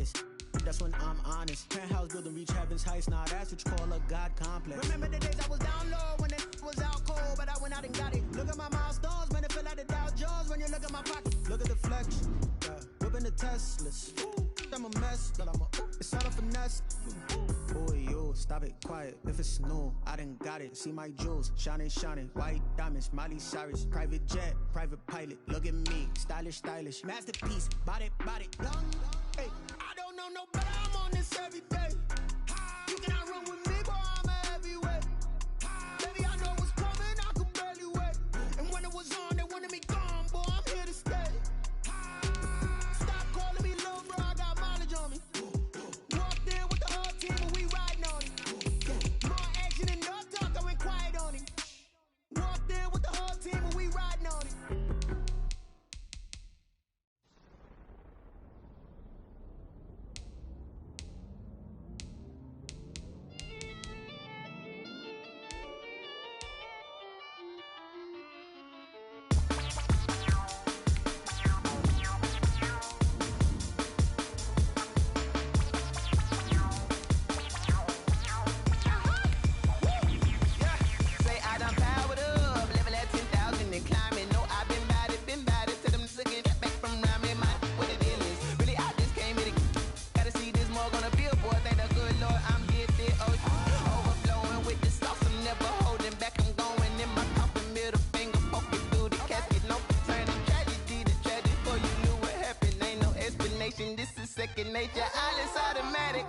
That's when I'm honest. Penthouse building reach heaven's heights. Now that's what you call a God complex. Remember the days I was down low when it was out cold, but I went out and got it. Look at my milestones, man, it feel like the Dow Jones when you look at my pocket. Look at the flex, whipping the Teslas. I'm a mess, but it's all a finesse. Boy, yo, stop it, quiet. If it's new, I done got it. See my jewels, shining, shining. White diamonds, Miley Cyrus. Private jet, private pilot. Look at me, stylish, stylish. Masterpiece, body, young. Hey, I don't know no better. I'm on this every day. You cannot run with me, boy. I'm a heavyweight. Baby, I know what's coming. I could barely wait. And when it was on, they wanted me gone, boy. I'm here to stay. Stop calling me little bro. I got mileage on me. Walked in with the whole team and we riding on him. Yeah, more action and no talk. I went quiet on him. Walked in with the whole team and we riding on him. Nature, all is automatic.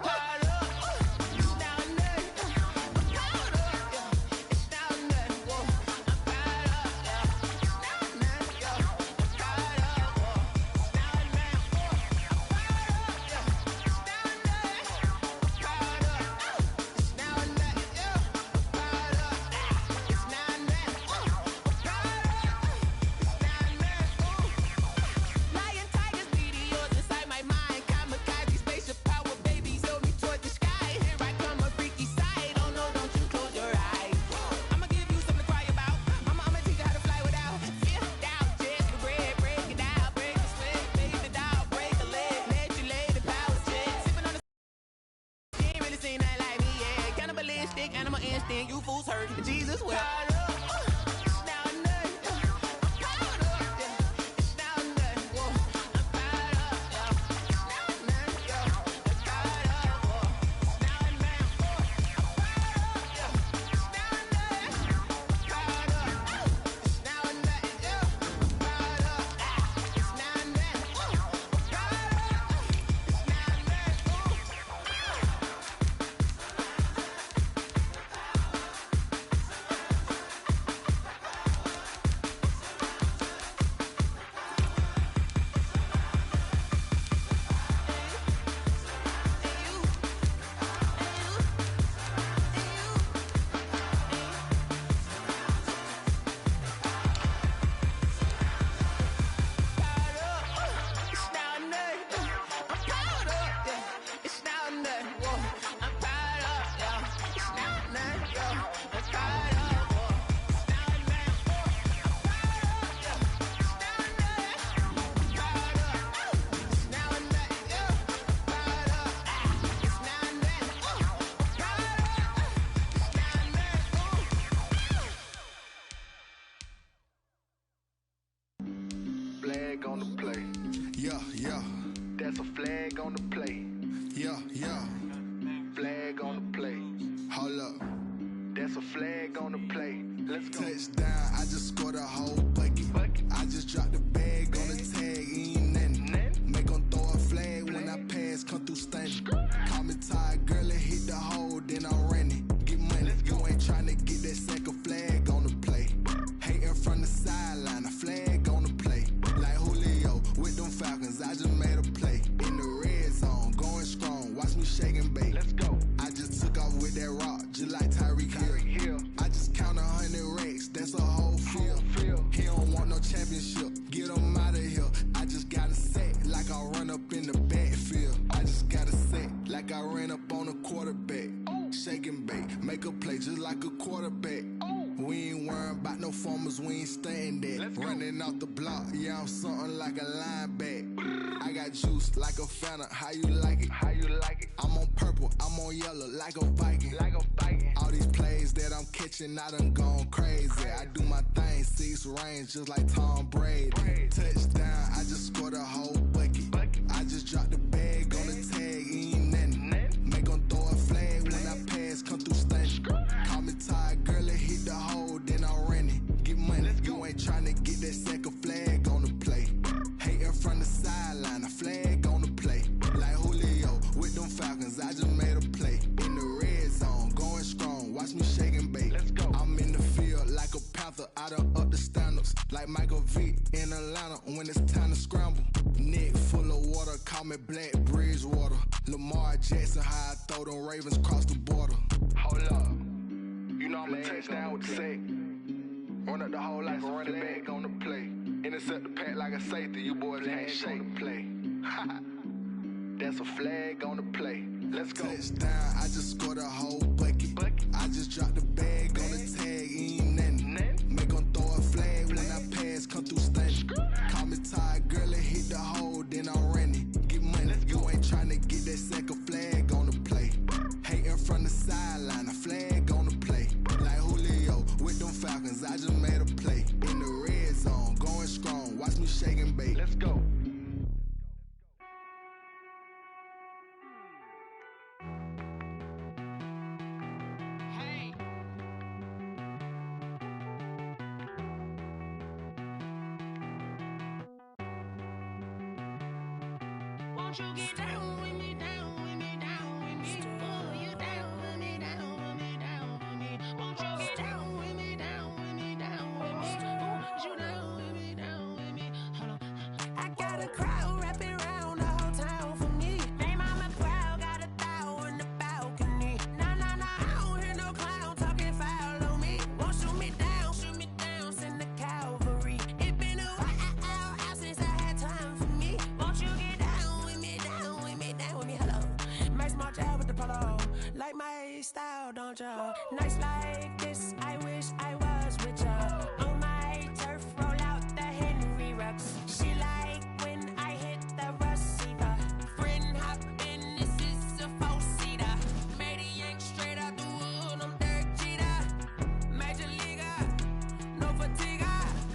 Animal instinct, you fools hurt. Jesus will. That's a flag on the play. Let's go. Touchdown, I just scored a whole bucket. I just dropped the bag on the tag, ain't nothing. Make 'em throw a flag when I pass, come through stunning. Call me tired, girl, and hit the hole, then I'm running. Get money, you ain't tryna get that second flag on the play. Hating from the sideline, a flag on the play. Like Julio with them Falcons, I just made a play. In the red zone, going strong, watch me shake and bake. Let's go. I just took off with that rock, just like Tyreek Hill. I just count 100 racks, that's a whole field. He don't want no championship, get him out of here. I just got a set, like I run up in the backfield. I just got a set, like I ran up on a quarterback. Shake and bake, make a play just like a quarterback. We ain't worrying about no formers, we ain't staying there. Running off the block, yeah, I'm something like a linebacker. I got juice like a Fanta, how you like it? How you like it? I'm on purple, I'm on yellow, like a Viking. Like a Viking. All these plays that I'm catching, I done gone crazy. I do my thing, 6 range, just like Tom Brady. Touchdown, I just scored a whole bucket. I just dropped the bag on the tag, ain't nothing. Make 'em throw a flag when I pass, come through stunning. Call me tired, girl, and hit the hole, then I'm running. Get money, you ain't tryna get that second flag on the play. Hating from the sideline, a flag on the play. Like Julio with them Falcons, I just made a play. In the red zone, going strong, watch me shake and bake. Let's go. I'm in the field like a Panther, I done up the standards. Like Michael Vick in Atlanta when it's time to scramble. Neck full of water, call me Black Bridgewater. Lamar Jackson, how I throw them Ravens cross the border. Hold up, you know I'm a touchdown with the sack. Run up the whole like a running back on the play. Intercept the pack like a safety, you boys ain't shake the play. That's a flag on the play. Let's go. Touchdown, I just scored a whole bucket. I just dropped the bag on the tag, ain't nothing. Make 'em throw a flag when I pass, come through stunning. Call me tired, girl, and hit the hole, then I'm running. Get money, you ain't tryna get that second flag on the play. Hating from the sideline, a flag on the play. Like Julio with them Falcons, I just made a play. In the red zone, going strong, watch me shake and bake. Let's go. Won't you get down with me, down with me, down with me? Oh, you down with me, down with me, down with me. Won't you get down with me, down with me, down with me? Oh, you down with me, down with me? Hold on. I got a crowd wrapping around the whole town for me. Name on my crowd, got a thou in the balcony. Nah, nah, nah, I don't hear no clown talking foul on me. Won't shoot me down, send the cavalry. It been a while since I had time for me. Won't you get down with me, down with me, down with me? Hello. Max March out with the polo. Like my style, don't ya? Nights like this, I wish I was with ya. On my turf, roll out the Henry Rux. She like when I hit the receiver. Friend hop in, this is a four-seater. Made a yank straight out the wood, I'm Derek Jeter. Major leaguer, no fatigue.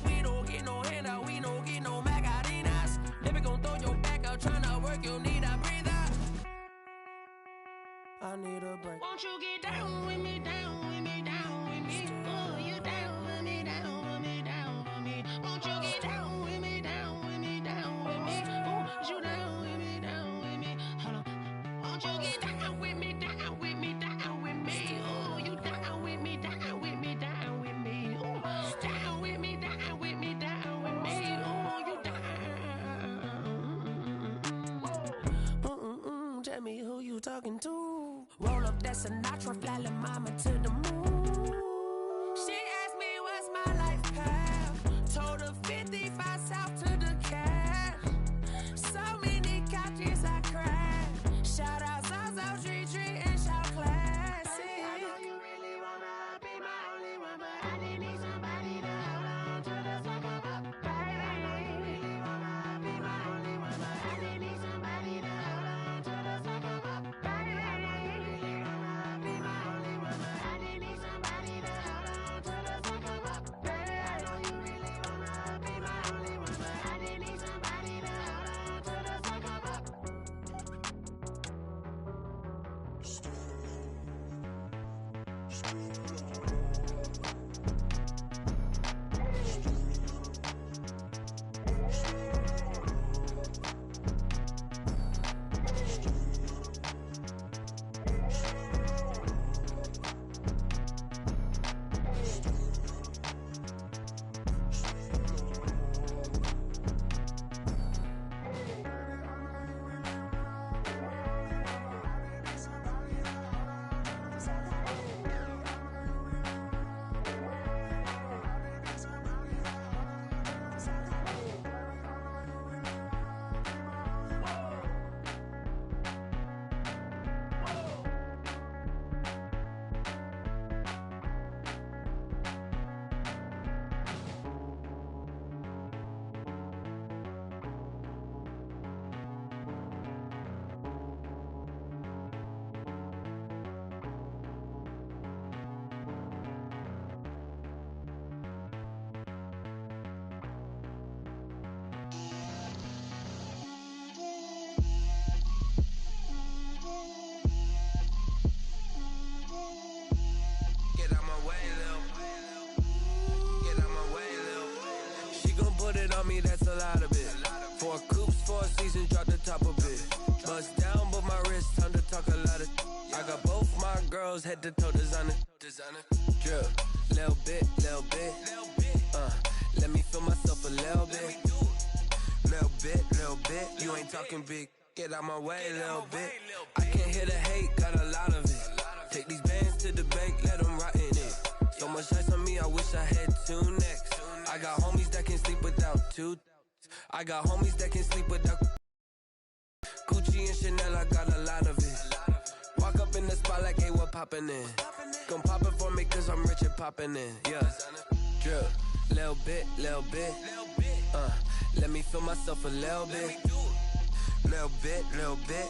We don't get no handout, we don't get no Macarinas. Never gon' throw your back out, tryna work, you need a breather. I need a break. Won't you get down with me, down with me, down with me? Oh, you down with me, down with me, down with me? Won't you get down with me, down with me, down with me? Oh, you down with me, down with me? Hold on. Won't you get down with me, down with me, down with me? Oh, you down with me, down with me, down with me? Oh, down with me, down with me, down with me? Oh, you down. Tell me who you talking to. Roll up that Sinatra, fly la mama to the moon. She asked me what's my life path. Told her 55 south to the cat. So many couches I cried. Shout out Zazo, Tree, and shout classic. I know you really wanna be my only one, but I didn't need somebody to hold on to the second up. Baby, I know you really wanna be my only one, but I didn't need somebody to hold on to the second up. Baby, I know you really wanna be my only one, but I didn't need somebody to hold on to the second up. Baby, I know you really wanna be my only one, but I didn't need somebody to hold on to the second up. Street a lot of it. 4 coops, 4 seasons, drop the top a bit. Bust down, but my wrist, time to talk a lot of. I got both my girls head to toe designer. Drip, little bit. Let me feel myself a little bit. Little bit. You ain't talking big. Get out my way, little bit. I can't hear the hate, got a lot of it. Take these bands to the bank, let them rot in it. So much ice on me, I wish I had 2 necks. I got homies that can sleep without 2. I got homies that can sleep without Gucci and Chanel, I got a lot of it. Walk up in the spot like, hey, what poppin' in? Gon' pop it for me cause I'm rich and poppin' in, yeah. Drip, little bit. Let me feel myself a little bit. Little bit.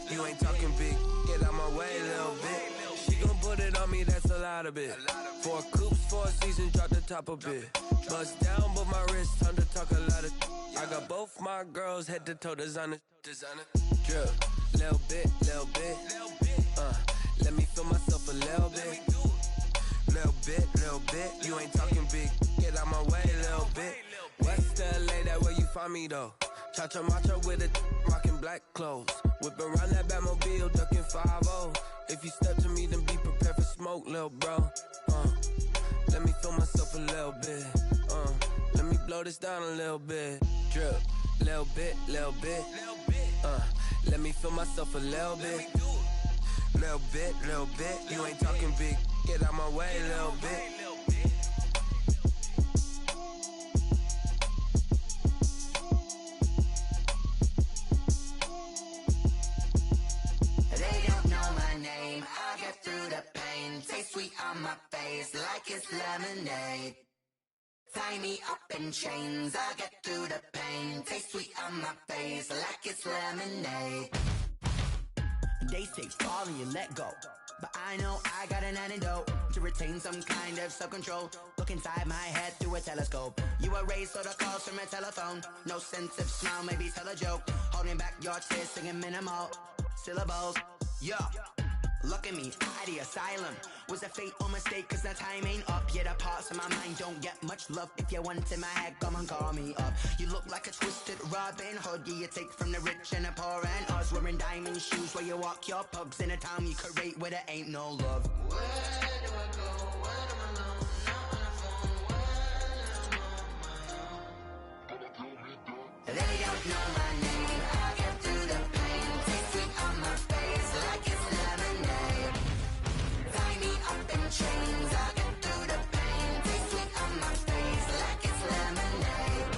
You ain't talking big. Get out my way, little bit. She gon' put it on me, that's a lot of it. 4 coops, 4 seasons, drop the top a bit. Bust down, but my wrist, time to talk a lot of. I got both my girls head to toe designer. Drip, little bit. Let me feel myself a little bit. Little bit. You ain't talking big. Get out my way, little bit. West LA, that where you find me though. Cha-cha macha with a rockin' black clothes. Whippin' around that Batmobile, duckin' 5-0. If you step to me, then be prepared for smoke, lil' bro. Let me feel myself a little bit. Let me blow this down a little bit. Drip, little bit. Let me feel myself a little bit. Little bit. You ain't talking big. Get out my way, little bit. Taste sweet on my face like it's lemonade. Tie me up in chains, I get through the pain. Taste sweet on my face like it's lemonade. They say fall and you let go, but I know I got an antidote to retain some kind of self-control. Look inside my head through a telescope. You erase all the calls from a telephone. No sense of smile, maybe tell a joke. Holding back your tears, singing minimal syllables. Yeah. Look at me, at the asylum. Was a fate or mistake, cause the time ain't up. Yet the parts of my mind don't get much love. If you want in my head, come and call me up. You look like a twisted Robin Hood. Yeah, you take from the rich and the poor and us. Wearing diamond shoes where you walk your pugs in a town you could rate where there ain't no love. Where do I go? When I'm alone? Not on the phone. When I'm on my own. They don't know my name. I get through the pain. Taste sweet on my face like it's lemonade. Tie me up in chains. I get through the pain. Taste sweet on my face like it's lemonade.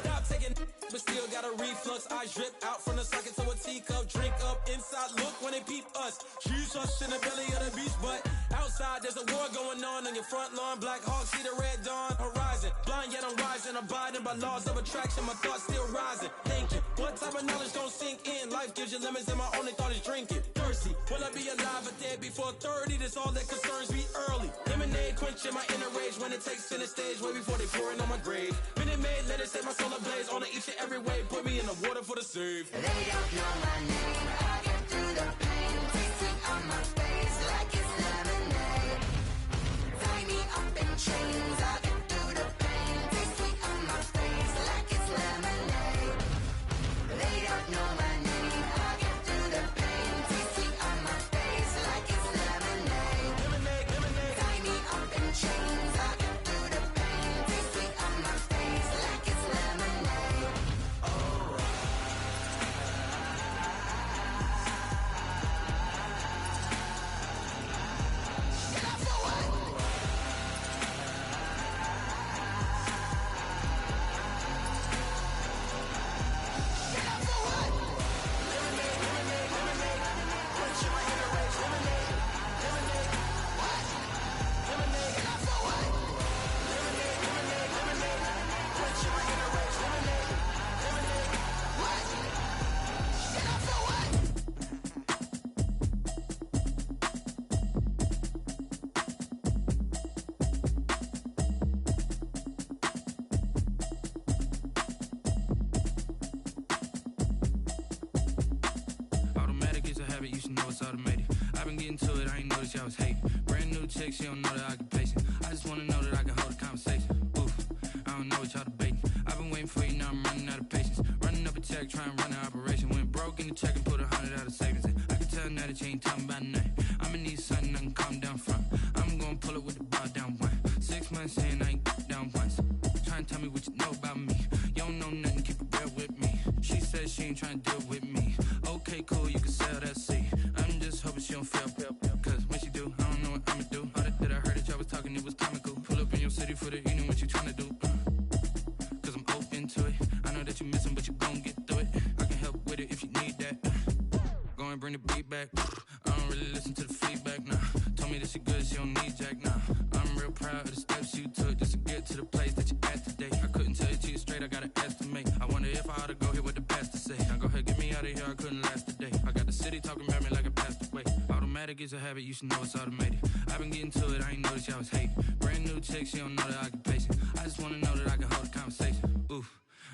Stop taking, but still got a reflux. I drip out from the socket to a teacup. Drink up inside. Look when they peep us. Shoes us in the belly of the beach, but outside there's a war going on your front lawn. Black Hawk see the red dawn horizon. Blind yet I'm rising, abiding by laws of attraction. My thoughts still rising. Thinking, what type of knowledge don't sink in? Life gives you lemons, and my only thought is drinking. Thirsty, will I be alive or dead before 30? That's all that concerns me early. Lemonade quenching my inner rage when it takes center stage, way before they pour it on my grave. Minute Maid, let it set my soul ablaze. On each and every way, put me in the water for the save. They don't know my name. I get through the pain. Taste sweet on my face like it's lemonade. Tie me up in chains. I get through the pain. Taste sweet on my face like it's lemonade. They don't know my name. I get through the pain. Taste sweet on my face like it's lemonade. Tie me up in chains. I get through the pain. Taste sweet on my face like it's lemonade. Automatic is a habit, you should know it's automated. I've been getting to it, I ain't noticed y'all was hating. Brand new chick, she don't know the occupation. I just wanna know that I can hold a conversation. Oof, I don't know what y'all debating. I've been waiting for you, now I'm running months in, I ain't down once. Trying to tell me what you know about me. You don't know nothing, keep it real with me. She said she ain't trying to deal with me. Okay, cool, you can sell that seat. I'm just hoping she don't fail. Cause when she do, I don't know what I'ma do. All that I heard that y'all was talking, it was comical. Pull up in your city for the evening, what you trying to do? Cause I'm open to it. I know that you missing, but you gon' get through it. I can help with it if you need that. Go and bring the beat back. I don't really listen to the feedback, nah. Told me that she good, she don't need jack, nah. I'm real proud of the steps you took just to get to the place that you at today. I couldn't tell you to you straight, I gotta estimate. I wonder if I ought to go here with the pastor say. Now go ahead, get me out of here, I couldn't last a day. I got the city talking about me like a passed away. Automatic is a habit, you should know it's automated. I've been getting to it, I ain't noticed y'all was hating. Brand new chick, she don't know the occupation. I just wanna know that I can hold a conversation. Oof,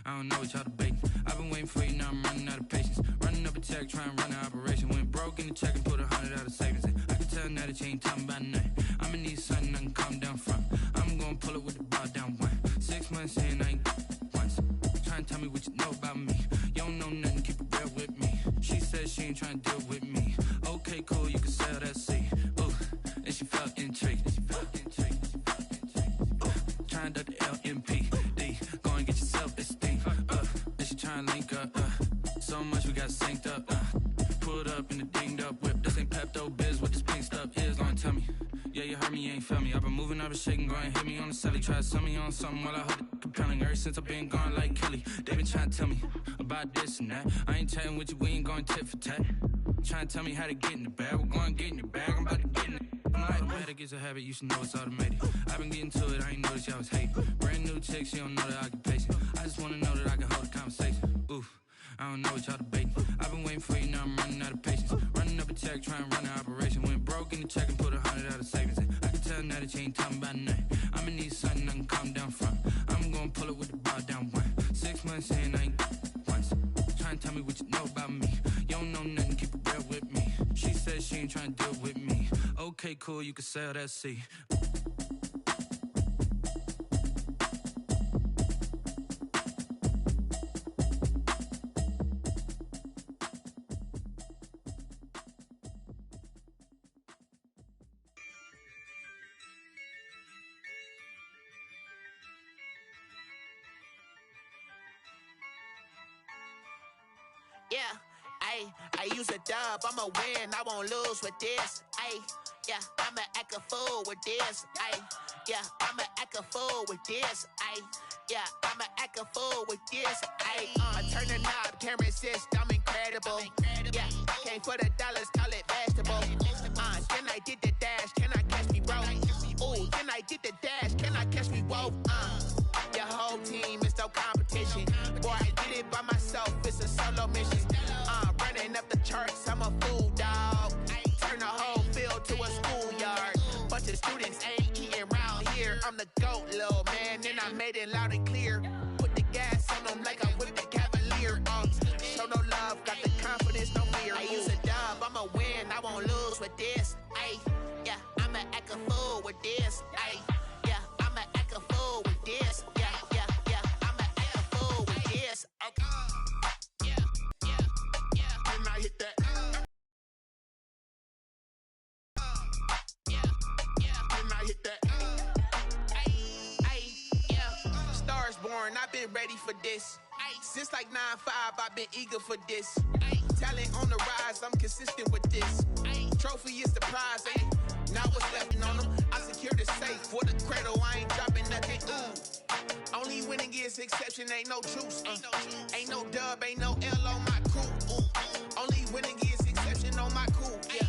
I don't know what y'all debating. I've been waiting for you, now I'm running out of patience. Running up a check, trying to run an operation. Went broke in the check and put 100 out of savings in. I can tell now that you ain't talking about nothing. I'ma need something I can calm down from. I'm gonna pull it with the bar down one. 6 months in, I ain't once. Trying to tell me what you know about me. You don't know nothing, keep it real with me. She said she ain't trying to deal with me. Okay, cool, you can sell that seat. Ooh, and she felt intrigued. Trying to duck the LMPD. Go and get your self-esteem. And she trying to link up. So much we got synced up. Pulled up in the dinged up whip. This ain't Pepto-Biz, what this pink stuff is. Gonna tell me. Yeah, you heard me, you ain't felt me. I've been moving, I've been shaking, go and hit me on the celly. Try to sell me on something while I hold it compelling. Ever since I've been gone like Kelly, they been trying to tell me about this and that. I ain't chatting with you, we ain't going tit for tat. Trying to tell me how to get in the bag. We're going to get in your bag, I'm about to get in it. Automatic is a habit, you should know it's automated. I've been getting to it, I ain't noticed y'all was hating. Brand new chick, she don't know the occupation. I just wanna know that I can hold a conversation. Oof, I don't know what y'all debating. I've been waiting for you, now I'm running out of patience. Running up a check, trying to run an operation. Went broke in the check and put 100 out of savings in. I can tell now that you ain't talking about nothing. I'ma need something I can calm down from. I'm gonna pull it with the bar down one. 6 months in, I ain't once. Trying to tell me what you know about me. You don't know nothing, keep it real with me. She said she ain't trying to deal with me. Okay, cool, you can sell that seat. Yeah, I use a dub, I'ma win, I won't lose with this. Yeah, I'ma act a fool with this. Yeah, I'ma act a fool with this. Yeah, I'ma act a fool with this. I turn the knob, can't resist, I'm incredible. Yeah, came for the dollars, call it vegetable. Then I did the dash, can I catch me, bro? Ooh, then I did the dash, can I catch me, whoa? Your whole team is no competition. Boy, I did it by myself, it's a solo mission. Running up the charts, I'm a fool, dog. Turn the whole field to a schoolyard. Bunch of students ain't eating round here. I'm the GOAT, little man, and I made it loud and clear. Put the gas on them like I'm with the Cavalier. Show no love, got the confidence, no fear. I use a dub, I'ma win, I won't lose with this. Yeah, I'ma act a fool with this. Yeah, I'ma act a fool with this. Yeah, I'ma act a fool with this. Okay. Then I hit that. Then I hit that. Yeah. Stars born, I've been ready for this. Since like 9-5, I've been eager for this. Talent on the rise, I'm consistent with this. Trophy is the prize, now what's left on them? I secure the safe for the cradle, I ain't dropping nothing. Ooh. Only winning is exception, ain't no truce. Ain't no dub, ain't no L on my crew. Only winning is exception on my crew. Yeah.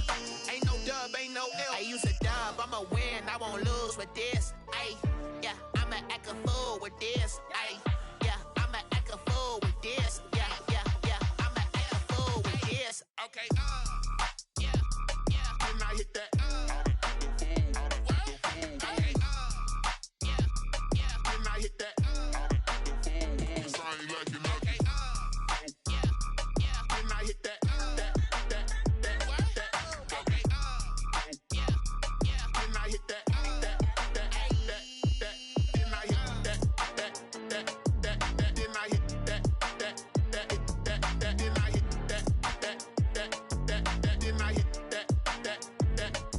Ain't no dub, ain't no L. I use a dub, I'ma win, I won't lose with this. Yeah, I'ma act a fool with this. Yeah, I'ma act a fool with this. Yeah, I'ma act a fool with this. Okay. Then I hit that. Okay. Then I hit that. I ain't like it. Okay. Then I hit that. Okay. Then I hit that. Then I hit that. Then I hit that. Then I hit that. Then I hit that.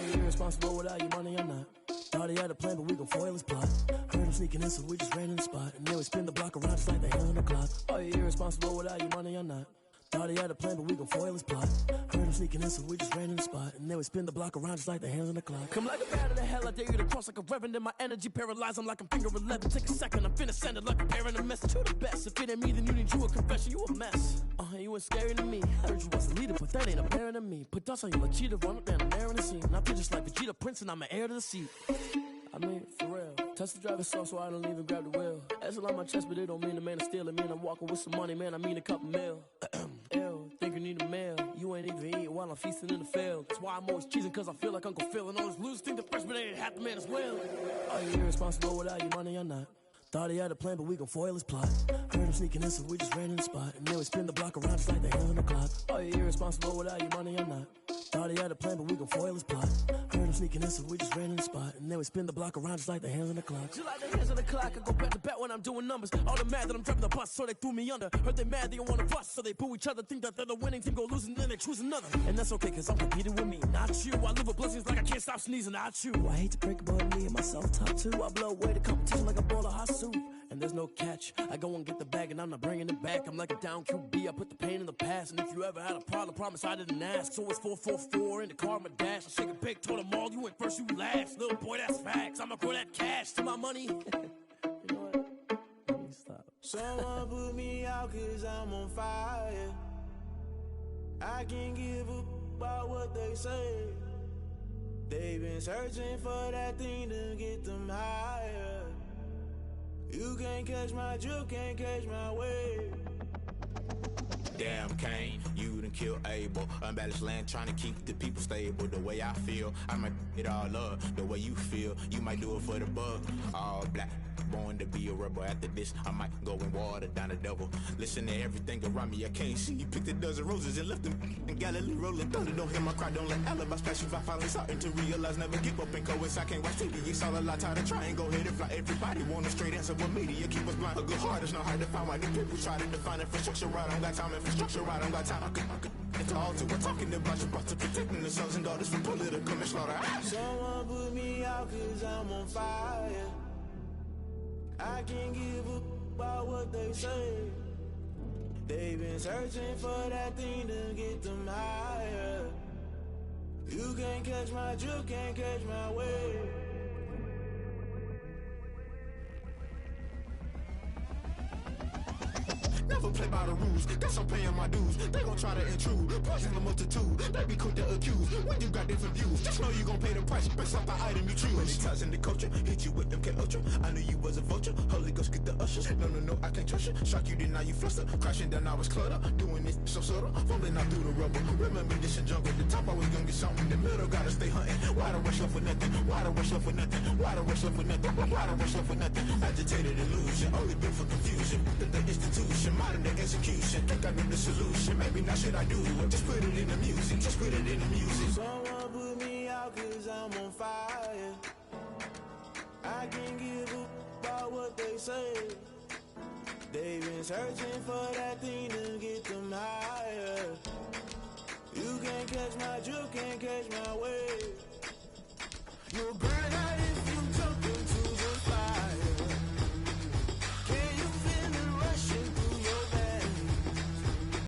you irresponsible without your money or not? Thought he had a plan, but we gon' foil his plot. Heard him sneaking in, so we just ran in the spot. And then we spin the block around just like the hand on the clock. Are you irresponsible without your money or not? Thought he had a plan, but we gon' foil his plot. Heard him sneaking in, so we just ran in the spot. And then we spin the block around just like the hands on the clock. Come like a bat of the hell, I dare you to cross like a reverend. In my energy paralyzed, I'm like I'm finger 11. Take a second, I'm finna send it like a parent a message to the best. If it ain't me, then you need you a confession, you a mess. You ain't scary to me. Heard you was a leader, but that ain't apparent to me. Put dust on you like cheetah, run up down the air in the scene. I feel just like Vegeta Prince, and I'm an heir to the seat. I mean, for real. Touch the driver's soft, so I don't even grab the wheel. That's a lot on my chest, but it don't mean the man is stealing. Man, I'm walking with some money, man, I mean a couple mil. Ew, think you need a meal. You ain't even eating while I'm feasting in the field. That's why I'm always cheesing, cause I feel like Uncle Phil. And all those losers think the freshman ain't half the man as well. Are you irresponsible without your money or not? Thought he had a plan, but we gon' foil his plot. Heard him sneaking in, so we just ran in the spot. And then we spin the block around just like the hands on the clock. Are you irresponsible without your money or not? Thought he had a plan, but we gon' foil his plot. Heard him sneaking in, so we just ran in the spot. And then we spin the block around just like the hands on the clock. Just like the hands on the clock, I go back to back when I'm doing numbers. All the mad that I'm driving the bus, so they threw me under. Heard they mad, they don't wanna bust, so they boo each other. Think that they're the winning team, go losing, then they choose another. And that's okay, cause I'm competing with me, not you. I live with blessings like I can't stop sneezing, not you. I hate to break it, but me and myself top two. I blow away the competition like a bowl of hot soup. And there's no catch. I go and get the bag and I'm not bringing it back. I'm like a down QB, I put the pain in the past. And if you ever had a problem, promise I didn't ask. So it's 444 in the car, my dash. I shake a big, told them all, you went first, you last. Little boy, that's facts. I'ma grow that cash to my money. You know what? Let me stop. Someone put me out cause I'm on fire. I can't give a about what they say. They've been searching for that thing to get them higher. You can't catch my drift, can't catch my wave. Damn Kane, you done killed Abel. Unbalanced land trying to keep the people stable. The way I feel, I might it all up. The way you feel, you might do it for the bug. All black, born to be a rebel. After this, I might go and water down the devil. Listen to everything around me, I can't see. You picked a dozen roses and left them in Galilee rolling thunder. Don't hear my cry, don't let alibis pass you. I finally starting to realize, never give up and coincide. I can't watch TV, it's all a lot. Time to try and go ahead and fly. Everybody want a straight answer, but media keep us blind. A good heart is not hard to find. Why the people try to define infrastructure right? I don't got time, infrastructure right, I don't got time. I could it's all to we're talking about your to protecting the sons and daughters from political manslaughter. Someone put me out cause I'm on fire. I can't give a about what they say. They've been searching for that thing to get them higher. You can't catch my drift, can't catch my wave. Never play by the rules, guess I'm paying my dues. They gon' try to intrude, poison the multitude. They be quick to accuse, when you got different views. Just know you gon' pay the price, based off the item you choose. Many times in the culture, hit you with MK Ultra. I knew you was a vulture, Holy Ghost get the ushers. No, I can't trust you. Shock you, then now you fluster. Crashing down, I was clutter. Doing this so subtle, falling out through the rubble. Remember this a jungle, the top always gonna get something. In the middle, gotta stay hunting. Why the rush left for nothing? Why the rush left for nothing? Why the rush left for nothing? Why the rush left for nothing? Agitated illusion, only built for confusion. The institution, modern day execution. Think I know the solution. Maybe now should I do it? Just put it in the music. Just put it in the music. Someone put me out cause I'm on fire. I can't give a about what they say. They've been searching for that thing to get them higher. You can't catch my drift, can't catch my wave.